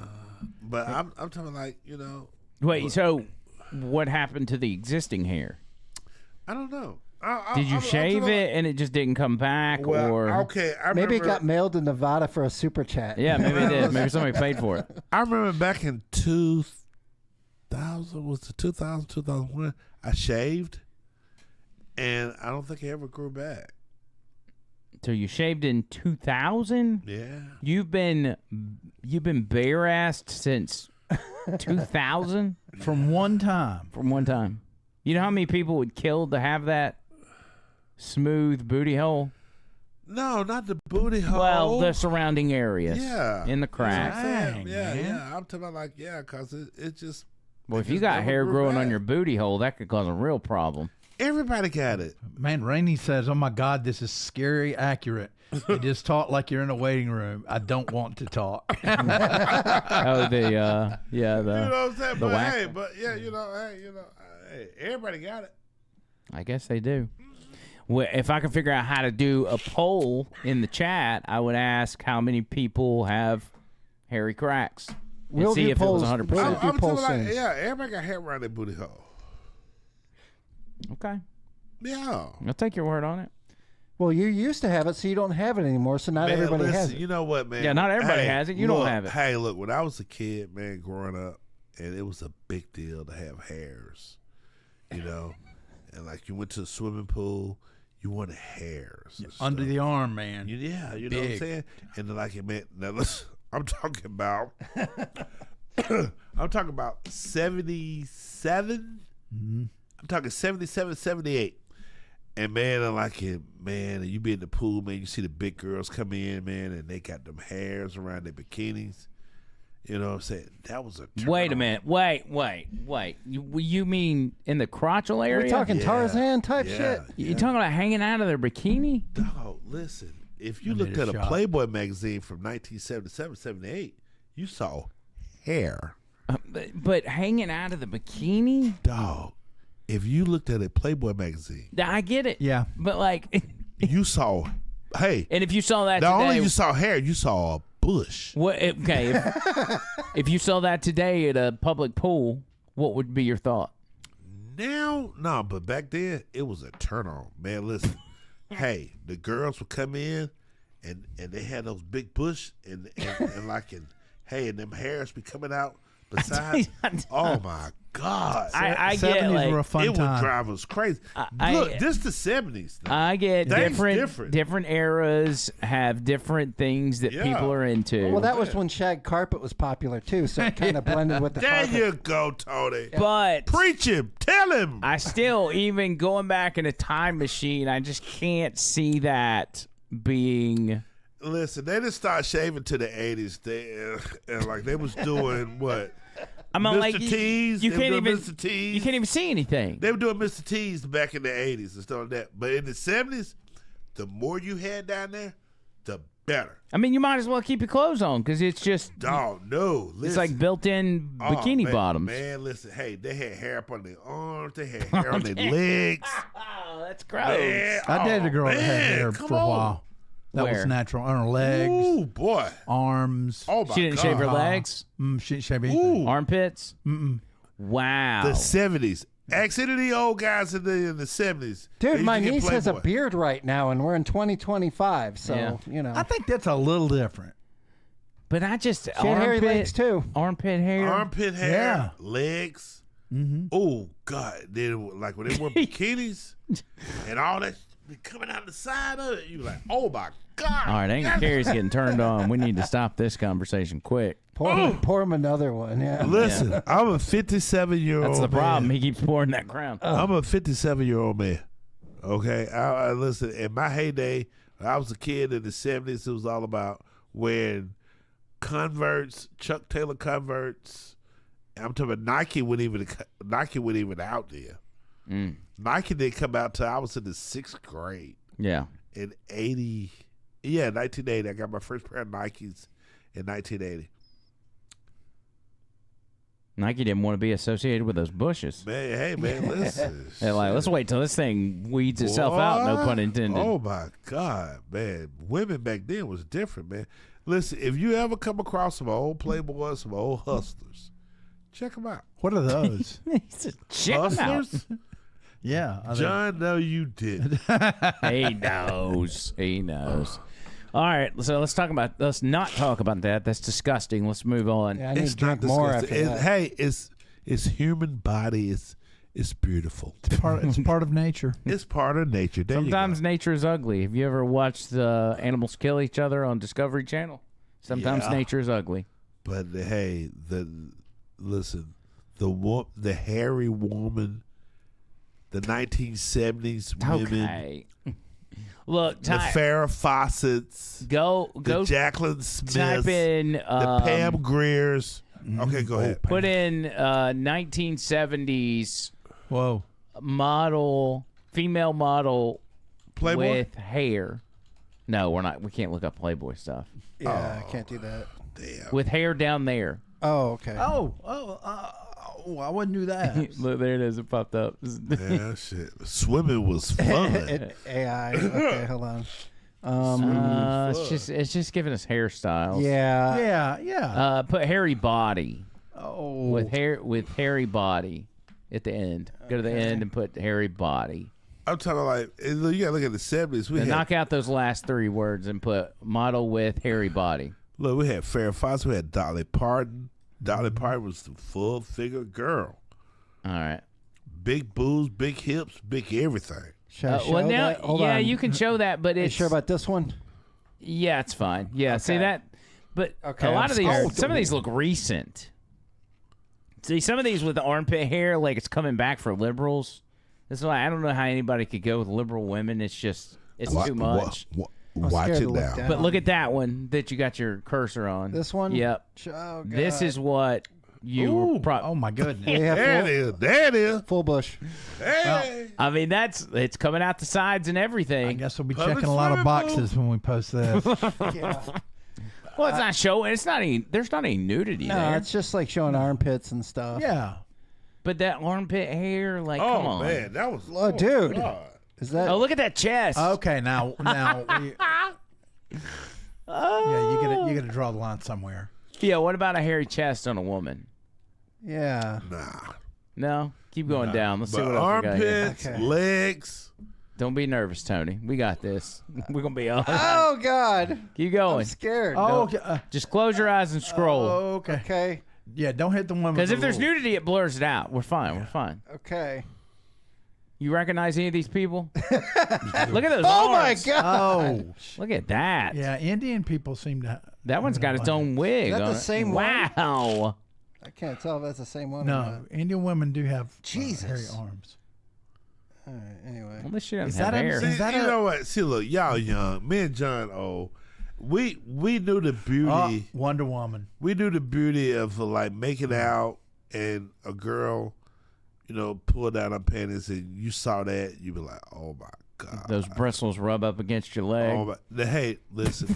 But I'm talking like, you know. Wait, so what happened to the existing hair? I don't know. Did you shave it and it just didn't come back? Well, or okay, Maybe it got mailed to Nevada for a super chat. Yeah, maybe it did. Maybe somebody paid for it. I remember back in 2000, was it 2000, 2001, I shaved, and I don't think it ever grew back. So you shaved in 2000? Yeah. You've been bare-assed since 2000? From one time. From one time. You know how many people would kill to have that smooth booty hole? No, not the booty hole. Well, the surrounding areas. Yeah. In the crack. Dang, yeah. I'm talking about like, yeah, because it just. Well, if you just got never hair grew growing back. on your booty hole, that could cause a real problem. Everybody got it. Man, Rainey says, "Oh my God, this is scary accurate. You just talk like you're in a waiting room. I don't want to talk." Oh, the You know what I'm saying? the But whack. hey, hey, everybody got it. I guess they do. Well, if I could figure out how to do a poll in the chat, I would ask how many people have hairy cracks and We'll see do if polls. it was 100%. We'll I'm do talking polls like, soon. yeah, everybody got hair around their booty hole. Okay. Yeah. I'll take your word on it. Well, you used to have it, so you don't have it anymore. So not Man, everybody listen, has it. You know what, man? Yeah, not everybody Hey, has it. You don't look, have it. Hey, look, when I was a kid, man, growing up, and it was a big deal to have hairs, you know, and like you went to the swimming pool, you wanted hairs and Under stuff. the arm, man. Yeah, you know what I'm Big. saying? And then, like it meant, now listen, I'm talking about, I'm talking about 77. Mm-hmm. I'm talking 77, 78. And man, I like it, man. And you be in the pool, man. You see the big girls come in, man, and they got them hairs around their bikinis. You know what I'm saying? That was a turn Wait a on. minute. Wait. You mean in the crotchal area? We're talking Yeah. Tarzan type Yeah. shit. You talking about hanging out of their bikini? Dog, listen. If you I looked need a at a shot. Playboy magazine from 1977, 78, you saw hair. But hanging out of the bikini? Dog, if you looked at a Playboy magazine, I get it. Yeah. But like, you saw, hey, and if you saw that not today, only you saw hair, you saw a bush. okay, if you saw that today at a public pool, what would be your thought? Now, no, but back then it was a turn on, man. Listen, hey, the girls would come in, and they had those big bush, and like, and hey, and them hairs be coming out beside. Oh my God! I get 70s like were a fun it would time. drive us crazy. I- Look, this the 70s. now. I get Things different eras have different things that Yeah. people are into. Well, that was when shag carpet was popular too, so it kind of blended with the There carpet. you go, Tony. but Preach him. Tell him. I still, even going back in a time machine, I just can't see that being. Listen, they didn't start shaving to the 80s. They and like they was doing what? I mean, Mr. like T's. you They can't were doing even Mr. T's. you can't even see anything. They were doing Mr. T's back in the 80s and stuff like that. But in the 70s, the more you had down there, the better. I mean, you might as well keep your clothes on because it's just Dog, no. Listen. it's like built-in Oh, bikini man, bottoms. Man, listen. Hey, they had hair up on their arms. They had hair on their legs. Oh, that's gross. Man, I dated a girl that had man, hair come for a on. while. That was Where? natural. On her legs, Ooh, boy. arms. Oh, my She didn't God. shave her legs, She didn't shave anything. Ooh. armpits. Wow. The 70s. Ask any of the old guys in the 70s. They Dude, used my to get niece has a Playboy. beard right now, and we're in 2025, so Yeah. you know. I think that's a little different. But I just She had hairy legs too. Armpit hair. Armpit hair, Yeah. legs. Oh, God. Then, like, when they wore bikinis and all that be coming out the side of it, you like, oh, my God. All right, Angry Carrie's getting turned on. We need to stop this conversation quick. Pour him another one. Yeah. Listen, I'm a 57-year-old That's the man. problem. He keeps pouring that crown. I'm a 57-year-old man. Okay? I listen, in my heyday, I was a kid in the 70s. It was all about wearing Converse, Chuck Taylor Converse. I'm talking about Nike wasn't even out there. Nike didn't come out till I was in the 6th grade. Yeah. In 1980. I got my first pair of Nikes in 1980. Nike didn't want to be associated with those bushes. Man, hey, man, listen. They're like, let's wait till this thing weeds itself out, no pun intended. Oh, my God, man. Women back then was different, man. Listen, if you ever come across some old Playboys, some old hustlers, check them out. What are those? He said, check 'em out. Hustlers? Yeah. John, no, you didn't. He knows. He knows. All right, so let's not talk about that. That's disgusting. Let's move on. Yeah, I need It's to drink not more disgusting. after that. Hey, it's human body. It's beautiful. It's part of nature. It's part of nature. There Sometimes you go. nature is ugly. Have you ever watched the animals kill each other on Discovery Channel? Sometimes Yeah. nature is ugly. But hey, listen, the hairy woman, the 1970s women, Okay. Look, the Farrah Fawcett's, go the Jacqueline Smiths, type in the Pam Greers. Okay, go ahead. Put in 1970s Whoa. female model Playboy? with hair. No, we're not. We can't look up Playboy stuff. Yeah, I can't do that. Damn. With hair down there. Oh, okay. I wouldn't do that. Look, there it is. It popped up. Yeah, shit. Swimming was fun. AI. Okay, hold on. It's just giving us hairstyles. Yeah. Yeah. Put hairy body Oh. with hairy body at the end. Go to the end and put hairy body. I'm talking like you gotta look at the 70s. We And had knock out those last 3 words and put model with hairy body. look. We had Farrah Fawcett. We had Dolly Parton. Dolly Parton was the full figure girl. All right. Big boobs, big hips, big everything. Should I show Well, now, that? Hold yeah, on. you can show that, but You it's sure about this one? yeah, it's fine. Yeah, see Okay. that, but Okay, a lot I'm of these, scared. some of these look recent. See, some of these with the armpit hair, like it's coming back for liberals. This is why I don't know how anybody could go with liberal women. It's just it's too much. Watch scared it to look now. down. But look at that one that you got your cursor on. This one? Yep. Oh, God. This is what you were Oh my goodness. We have There it is. There it is. full bush. Hey. I mean, it's coming out the sides and everything. I guess we'll be Public checking a lot of swimming boxes when we post this. Yeah. Well, it's not showing. It's not any. There's not any nudity No, there. it's just like showing armpits and stuff. Yeah. But that armpit hair, like, come Oh on. man, that was Oh, dude. God. Is that? Oh, look at that chest. Okay, now we, yeah, you gotta draw the line somewhere. Yeah, what about a hairy chest on a woman? Yeah. Nah. No? Keep going down. Let's see But what else we got here. armpits, Okay. legs. Don't be nervous, Tony. We got this. We're going to be on. Oh God. Keep going. I'm scared. Oh, okay. Just close your eyes and scroll. Okay. Okay. Yeah, don't hit the one. Because with if the there's little- nudity, it blurs it out. We're fine. We're fine. Okay. You recognize any of these people? Look at those Oh my arms. God. Oh, Look at that. yeah. Indian people seem to. That one's got its own wig. Is that on the it. same one? Wow. I can't tell if that's the same one. Or No, not. Indian women do have Jesus. hairy arms. All right. Anyway. Well, this shit doesn't Is have that a- hair. is that you a- know what? See, look, y'all young. Me and John old. We knew the beauty. Wonder Woman. We knew the beauty of like making out and a girl, pull down her panties and you saw that, you be like, oh my God. Those bristles rub up against your leg. Oh my, hey, listen.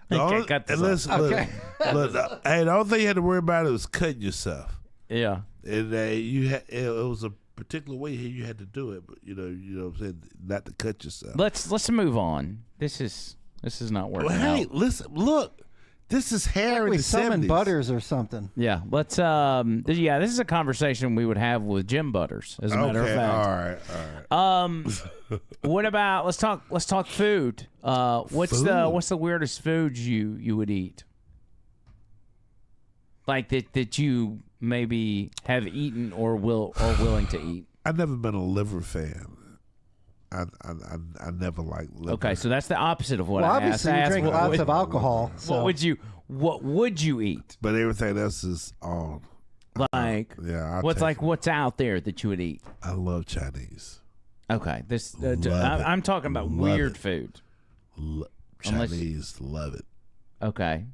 Okay, cut this and listen, Okay. look, hey, the only thing you had to worry about was cutting yourself. Yeah. And it was a particular way you had to do it, but you know what I'm saying, not to cut yourself. Let's move on. This is not working Well, hey, out. listen, look, this is hair in We the summoned 70s. Butters or something. Yeah, let's this is a conversation we would have with Jim Butters, as a matter of Okay, fact. all right. What about let's talk food. What's Food? the weirdest food you would eat? Like that you maybe have eaten or willing to eat. I've never been a liver fan. I never liked liver. Okay, so that's the opposite of what Well, I obviously asked. you I drink asked lots of alcohol. So. what would you eat? But everything else is on. Like Yeah, what's out there that you would eat? I love Chinese. Okay, this Love it. I'm talking about Love weird it. food. Unless- Chinese love it. Okay.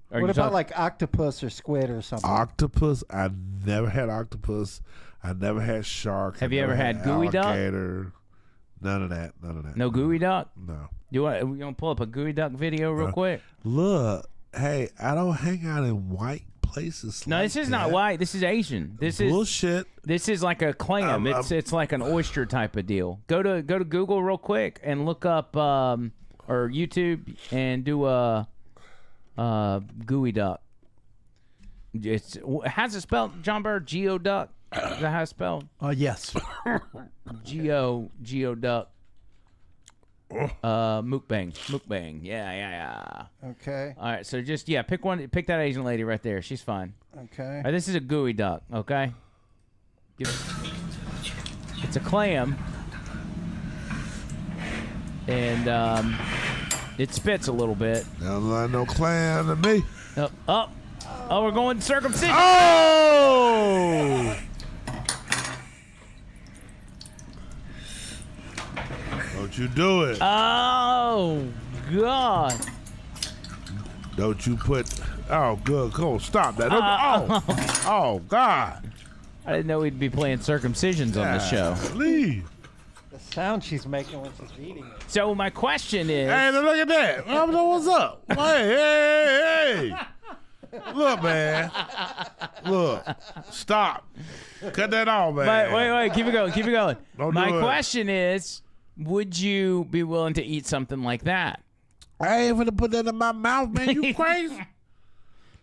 What about like octopus or squid or something? Octopus? I never had octopus. I never had shark. Have I you never ever had gooey duck? alligator. None of that. None of that. No gooey duck? No. You want? We gonna pull up a gooey duck video real quick? Look, hey, I don't hang out in white places. No, like this is that. not white. This is Asian. This is bullshit. This is like a clam. It's like an oyster type of deal. Go to Google real quick and look up or YouTube and do a gooey duck. How's it spelled, John Bird? Geoduck? Is that how it's spelled? Yes. Geo duck. Mukbang. Yeah. Okay. All right, so just pick one. Pick that Asian lady right there. She's fine. Okay. All right, this is a gooey duck. Okay. It's a clam, and it spits a little bit. Sounds like no clam to me. Oh, we're going circumcision. Oh! Don't you do it. Oh, God. Don't you put... Oh, good. Come on, stop that. Oh, God. I didn't know we'd be playing circumcisions on the show. Leave. The sound she's making when she's eating it. So my question is... Hey, look at that. What's up? Hey. Look, man. Look. Stop. Cut that off, man. Wait. Keep it going. Don't My do it. question is, would you be willing to eat something like that? I ain't gonna put that in my mouth, man. You crazy?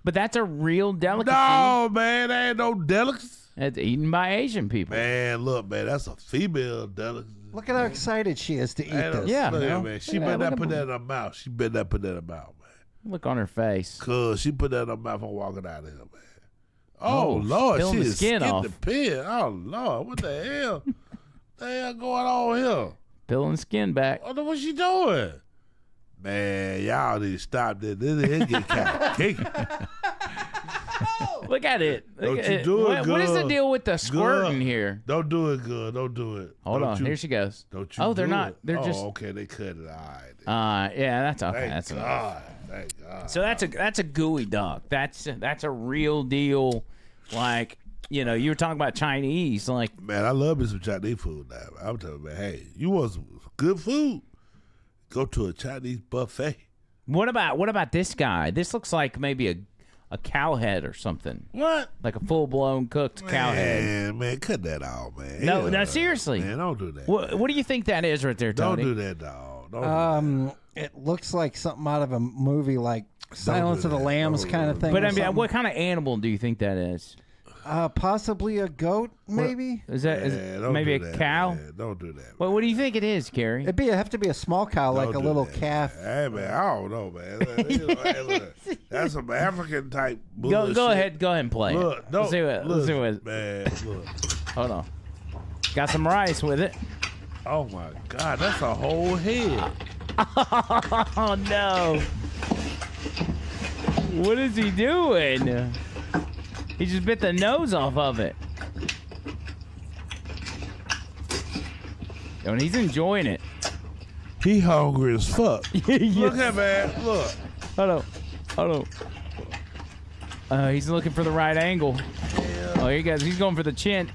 But that's a real delicacy. No, man. That ain't no delicacy. It's eaten by Asian people. Man, look, man. That's a female delicacy. Look at how excited she is to eat Man, this. Yeah, look you know? at man. She better not put that in her mouth. She better not put that in her mouth, man. Look on her face. Cause she put that in her mouth and walking out of here, man. Oh, Lord, peeling she the is skin off. the pin. Oh Lord, what the hell? The hell going on here? Peeling the skin back. What's she doing? Man, y'all need to stop this. This get kind of kinky. Look at it. Don't you do it good. What is the deal with the squirting Good. here? Don't do it good. Don't do it. Hold Don't on. you- Here she goes. Don't you Oh, they're do not. it. They're just. okay, they cut it. All right. Yeah, that's okay. Thank That's enough. God. Thank God. So that's a gooey duck. That's a real deal. Like, you were talking about Chinese. Like, Man, I love me some Chinese food now. I'm telling you, man, hey, you want some good food? Go to a Chinese buffet. what about this guy? This looks like maybe a cow head or something. What? Like a full blown cooked cow head. Man, cut that off, man. No, Yeah. seriously. Man, don't do that. What do you think that is right there, Don't Tony? do that, dog. Don't do It looks like something out of a movie like Silence do of the that. Lambs Don't kind do of that. thing. But or I mean, something. what kind of animal do you think that is? Possibly a goat, maybe. Is that Man, don't maybe do a that, cow? man. Don't do that. What do you think it is, Gary? It'd have to be a small cow, like Don't a do little that. calf. Hey, man, I don't know, man. Hey, look, that's some African type bullshit. Go ahead and play Look, it. don't, Let's see what. Man, look. Hold on. Got some rice with it. Oh, my God. That's a whole head. Oh no! What is he doing? He just bit the nose off of it. And he's enjoying it. He hungry as fuck. Yes. Look at man. Look. Hold on. He's looking for the right angle. Oh, here he goes. He's going for the chin.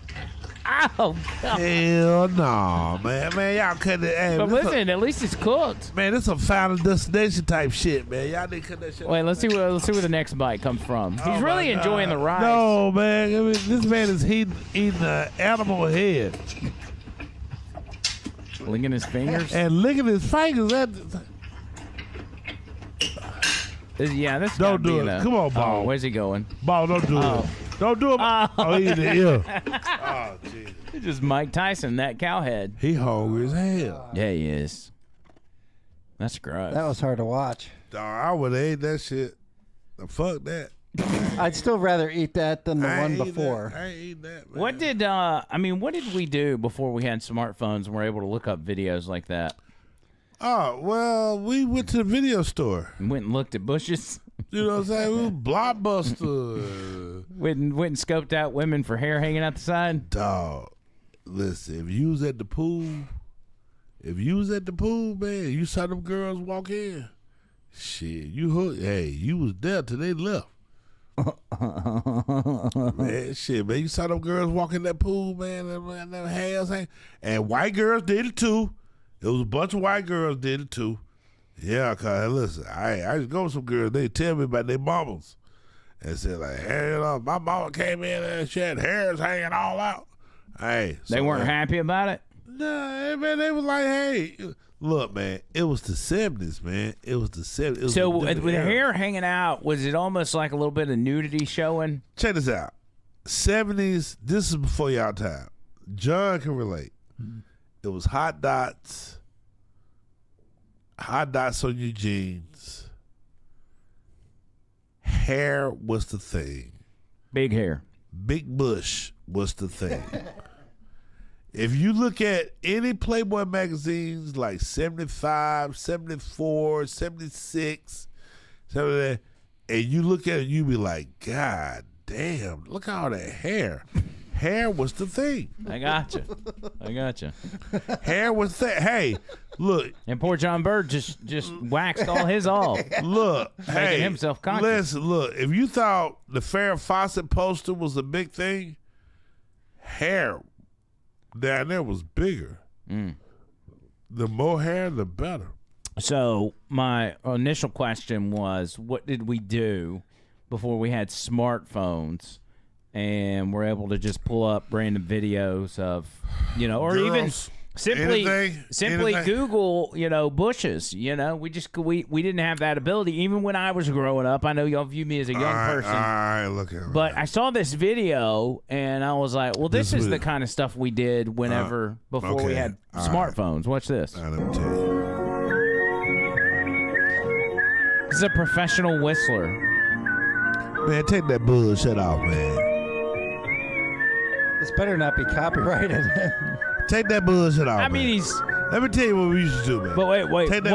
Ow! God. Hell no, man. Man, y'all cut it. Hey, But this listen, at least it's cooked. man, this some Final Destination type shit, man. Y'all need to cut that shit. Wait, let's see where the next bite comes from. Oh, He's really my enjoying God. the rice. No, man. I mean, this man is eating an animal head Licking his fingers. and licking his fingers. Yeah, this Don't do it. Come on, Ball. Oh, where's he going? Ball, don't do Oh. it. Don't do it. Oh, he in the ear. Oh, jeez. It's just Mike Tyson, that cow head. He hungry as hell. Yeah, he is. That's gross. That was hard to watch. Dog, I would have ate that shit. Fuck that. I'd still rather eat that than the I one ain't eat before. That. I ain't eating that, man. What did we do before we had smartphones and were able to look up videos like that? Oh, well, we went to the video store. And went and looked at bushes. You know what I'm saying? We was Blockbuster. went and scoped out women for hair hanging out the side. Dog, listen, if you was at the pool if you was at the pool, man, you saw them girls walk in, shit, you hooked. Hey, you was there till they left. Man, shit, man, you saw them girls walk in that pool, man, and them hands, and white girls did it too. It was a bunch of white girls did it too. Yeah, cause listen, I just go with some girls. They tell me about their mamas, and said like, hey, you know, my mama came in and she had hairs hanging all out. Hey, They weren't happy about it? Nah, man, they was like, hey, look, man, it was the 70s, man. It was the 70s. It was So a with different the era. hair hanging out, was it almost like a little bit of nudity showing? Check this out. 70s, this is before y'all time. John can relate. It was hot dots on your jeans. Hair was the thing. Big hair. Big bush was the thing. If you look at any Playboy magazines like 75, 74, 76, some of that, and you look at it, you be like, God damn, look at all that hair. Hair was the thing. I got you. Hair was the Hey, look. And poor John Bird just waxed all his off. Look, Making hey, himself conscious. listen, look. If you thought the Farrah Fawcett poster was a big thing, hair down there was bigger. The more hair, the better. So my initial question was, what did we do before we had smartphones and we're able to just pull up random videos of, or Girls, even simply anything. Google, bushes. We didn't have that ability. Even when I was growing up, I know y'all view me as a young person. All right, look at it. But I saw this video and I was like, well, this is the kind of stuff we did before we okay. had All smartphones. Watch this. All right, let me tell you. This is a professional whistler. Man, take that bullshit off, man. This better not be copyrighted. Take that bullshit off. I mean, man. he's. Let me tell you what we used to do, man. But wait. Take that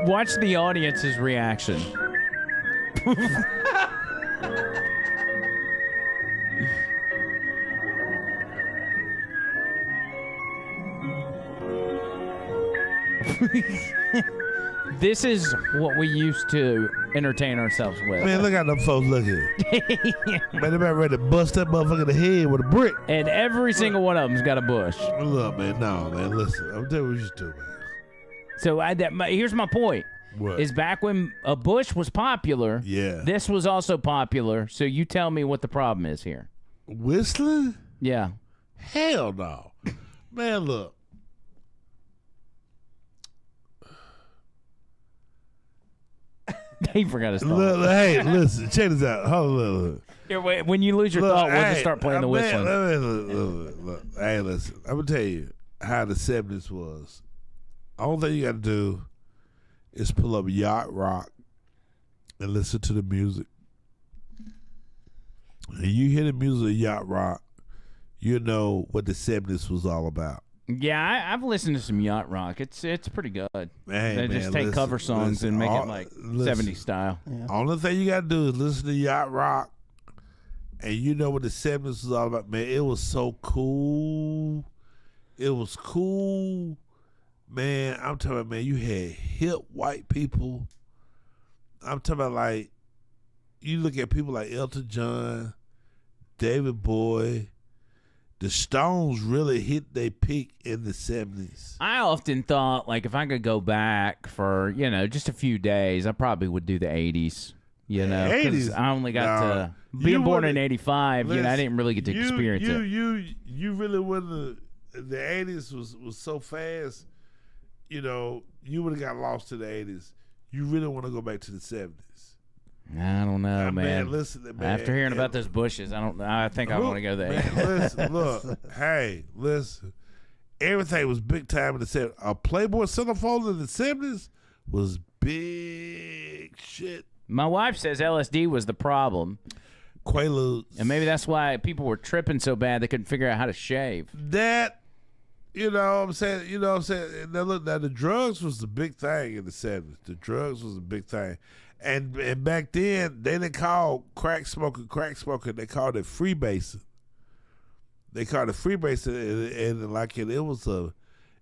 Watch the audience's reaction. This is what we used to entertain ourselves with. Man, look how them folks looking. Man, they about ready to bust that motherfucker in the head with a brick. And every single one of them's got a bush. Look, man, no, man, listen. I'm telling you what we used to do, man. So here's my point. What? Is back when a bush was popular, Yeah. this was also popular. So you tell me what the problem is here. Whistling? Yeah. Hell no. Man, look. He forgot his thought. Look, hey, listen, check this out. Hold on, look. Here, wait, when you lose your thought, we'll just start playing the whistling. Look. Hey, listen. I'm going to tell you how the 70s was. Only thing you got to do is pull up Yacht Rock and listen to the music. And you hear the music of Yacht Rock, you know what the 70s was all about. Yeah, I've listened to some yacht rock. It's pretty good. Hey, they man, just take listen, cover songs listen, and make all- it like listen. 70s style. Only thing you got to do is listen to Yacht Rock, and you know what the 70s was all about, man. It was so cool. It was cool. Man, I'm talking about, man, you had hip white people. I'm talking about, like, you look at people like Elton John, David Bowie. The Stones really hit their peak in the 70s. I often thought, like, if I could go back for, just a few days, I probably would do the 80s. 'Cause I only got to being born in 85. I didn't really get to experience it. You really wouldn't. The 80s was so fast. You would have got lost to the 80s. You really want to go back to the 70s. I don't know, man. Listen, man. After hearing about those bushes, I think I want to go there. Man, listen, look, hey, listen. Everything was big time in the 70s. A Playboy centerfold in the 70s was big shit. My wife says LSD was the problem. Quaaludes. And maybe that's why people were tripping so bad they couldn't figure out how to shave. That, what I'm saying? Now, look, the drugs was the big thing in the 70s. The drugs was a big thing. And back then, they didn't call crack smoking. They called it freebasing. And like it was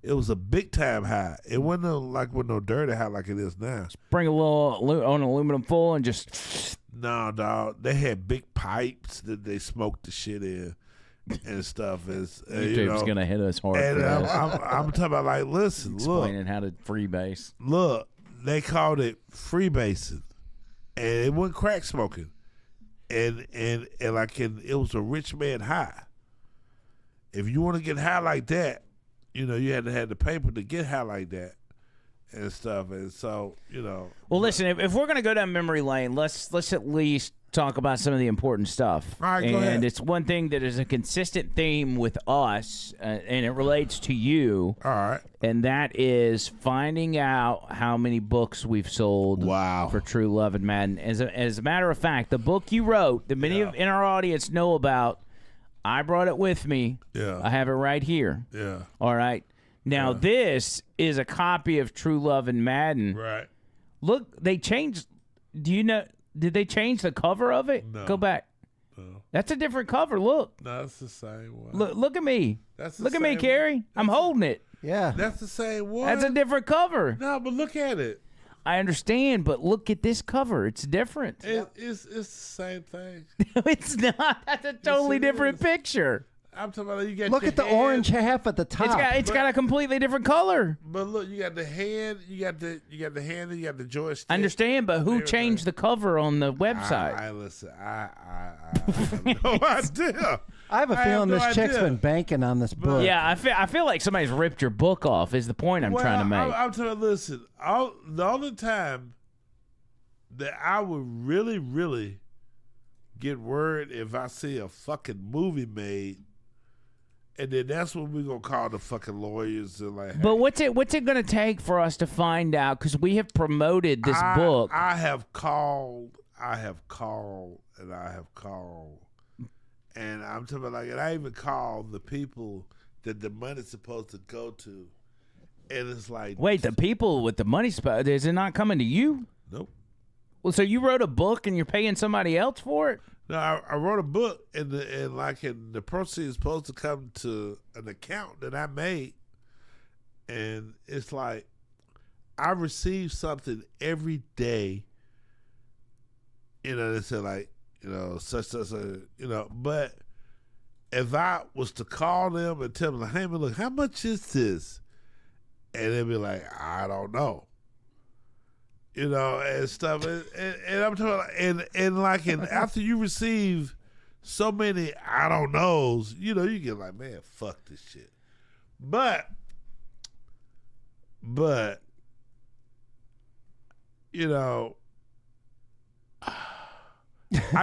It was a big time high. It wasn't no dirty high like it is now. Bring a little on aluminum foil and just. No, dog. They had big pipes that they smoked the shit in and stuff. YouTube's gonna hit us hard. And for this. I'm talking about like, listen, Explaining how to freebase. Look, they called it freebasing, and it wasn't crack smoking, and it was a rich man high. If you want to get high like that, you had to have the paper to get high like that and stuff. And so, Well, listen, if we're gonna go down memory lane, let's at least talk about some of the important stuff. All right, go ahead. And it's one thing that is a consistent theme with us, and it relates to you. All right. And that is finding out how many books we've sold. Wow. For True Love and Madden. As a matter of fact, the book you wrote that many in our audience know about, I brought it with me. Yeah. I have it right here. Yeah. All right. Now, this is a copy of True Love and Madden. Right. Look, they changed. Do you know? Did they change the cover of it? No. Go back. No. That's a different cover. Look. No, it's the same one. Look at me. That's the look at me, same Carrie. I'm holding it. Yeah. That's the same one. That's a different cover. No, but look at it. I understand, but look at this cover. It's different. It's the same thing. It's not. That's a totally different picture. I'm talking about you got. Look your at the hand. orange half at the top. It's got a completely different color. But look, you got the hand, you got the hand, and you got the joystick. I understand, but who changed the cover on the website? I listen. I have no idea. I have a feeling no this chick's idea. been banking on this book. Yeah, I feel like somebody's ripped your book off. Is the point I'm trying to make? I'm telling you, listen. The only time that I would really, really get worried if I see a fucking movie made. And then that's when we're gonna call the fucking lawyers and like. But what's it gonna take for us to find out? Because we have promoted this book. I have called, and I'm talking about like, and I even called the people that the money's supposed to go to, and it's like, Wait, the people with the money is it not coming to you? Nope. Well, so you wrote a book and you're paying somebody else for it? No, I wrote a book, and the proceeds supposed to come to an account that I made, and it's like I receive something every day. They say like, such, but if I was to call them and tell them, like, hey man, look, how much is this? And they'd be like, I don't know. And stuff, and I'm talking, and after you receive so many I don't knows, you get like, man, fuck this shit. But I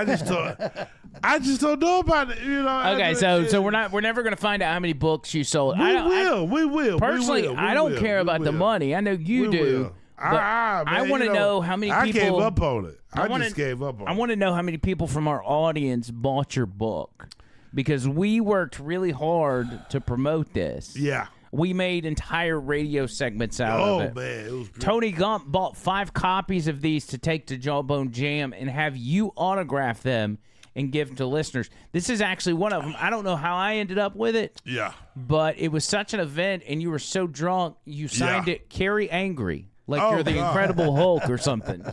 just don't know about it. Okay, so we're never gonna find out how many books you sold. We will. Personally, I don't care about the money. I know you do. But I want to know how many people. I gave up on it. I just gave up on it. I want to know how many people from our audience bought your book, because we worked really hard to promote this. Yeah. We made entire radio segments out of it. Oh, man. It was great. Tony Gump bought 5 copies of these to take to Jawbone Jam and have you autograph them and give them to listeners. This is actually one of them. I don't know how I ended up with it. Yeah. But it was such an event, and you were so drunk, you signed it Carrie Angry. Like you're the Incredible Hulk or something.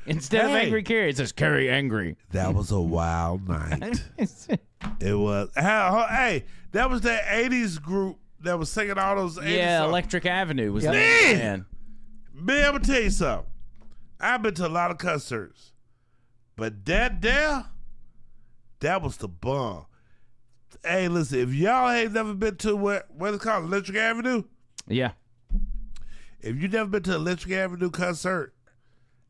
Instead of Angry Carrie, it says Carrie Angry. That was a wild night. It was. Hey, that was that 80s group that was singing all those 80s songs. Electric Avenue was the Man, I'm going to tell you something. I've been to a lot of concerts. But that was the bomb. Hey, listen, if y'all ain't never been to what it's called, Electric Avenue? Yeah. If you never been to Electric Avenue concert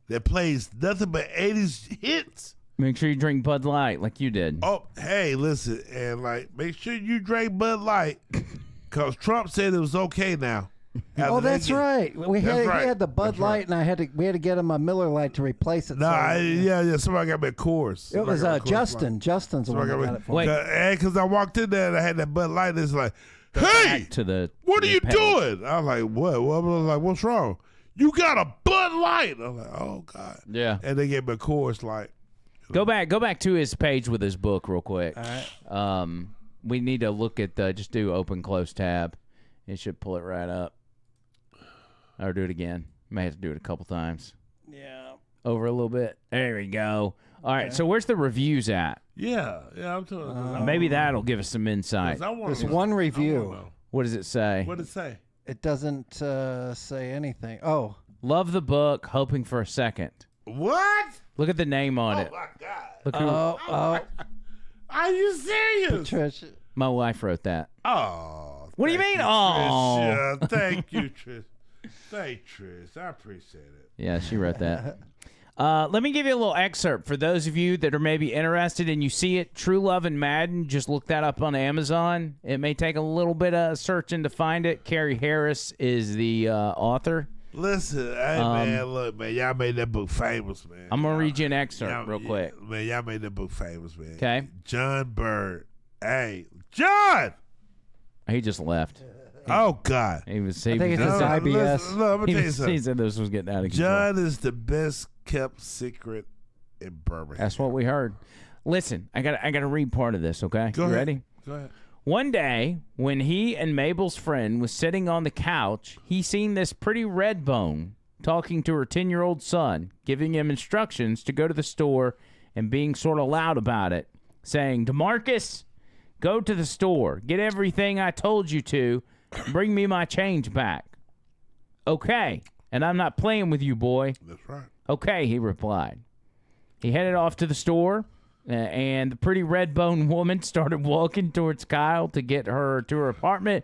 that plays nothing but 80s hits. Make sure you drink Bud Light like you did. Oh, hey, listen, and like make sure you drink Bud Light because Trump said it was okay now. Oh, that's right. He had the Bud Light, and we had to get him a Miller Light to replace it. Yeah. Somebody got me a Coors. It was Justin. Justin's the one that got it for me. Because I walked in there and I had that Bud Light, and it's like, hey, what are you doing? I was like, what? I was like, what's wrong? You got a Bud Light. I was like, oh God. Yeah. And they gave me a Coors Light. Go back to his page with his book real quick. All right. We need to look at just do open close tab, It should pull it right up. Or do it again. May have to do it a couple times. Yeah. Over a little bit. There we go. All right, so where's the reviews at? Yeah, I'm telling you. Maybe that'll give us some insight. There's one review. What does it say? What did it say? It doesn't say anything. Oh. Love the book, hoping for a second. What? Look at the name on it. Oh, my God. Look who, Are you serious? Patricia. my wife wrote that. Oh. What do you mean? Oh. Tricia. Thank you, Trish. Thank you, Trish. I appreciate it. Yeah, she wrote that. Let me give you a little excerpt for those of you that are maybe interested and you see it. True Love and Madden. Just look that up on Amazon. It may take a little bit of searching to find it. Carrie Harris is the author. Listen, hey, man, look, man, y'all made that book famous, man. I'm going to read you an excerpt real quick. Man, y'all made that book famous, man. Okay. John Bird. Hey, John! He just left. Oh, God. He was. I think it's No, IBS. listen, look, I'm going to tell you He something. said this was getting out of control. John is the best kept secret in Birmingham. That's what we heard. Listen, I got to read part of this. Okay, Go you ahead. ready? Go ahead. One day, when he and Mabel's friend was sitting on the couch, he seen this pretty red bone talking to her 10-year-old son, giving him instructions to go to the store and being sort of loud about it, saying, DeMarcus, go to the store, get everything I told you to, bring me my change back. Okay, and I'm not playing with you, boy. That's right. Okay, he replied. He headed off to the store, and the pretty red-boned woman started walking towards Kyle to get her to her apartment.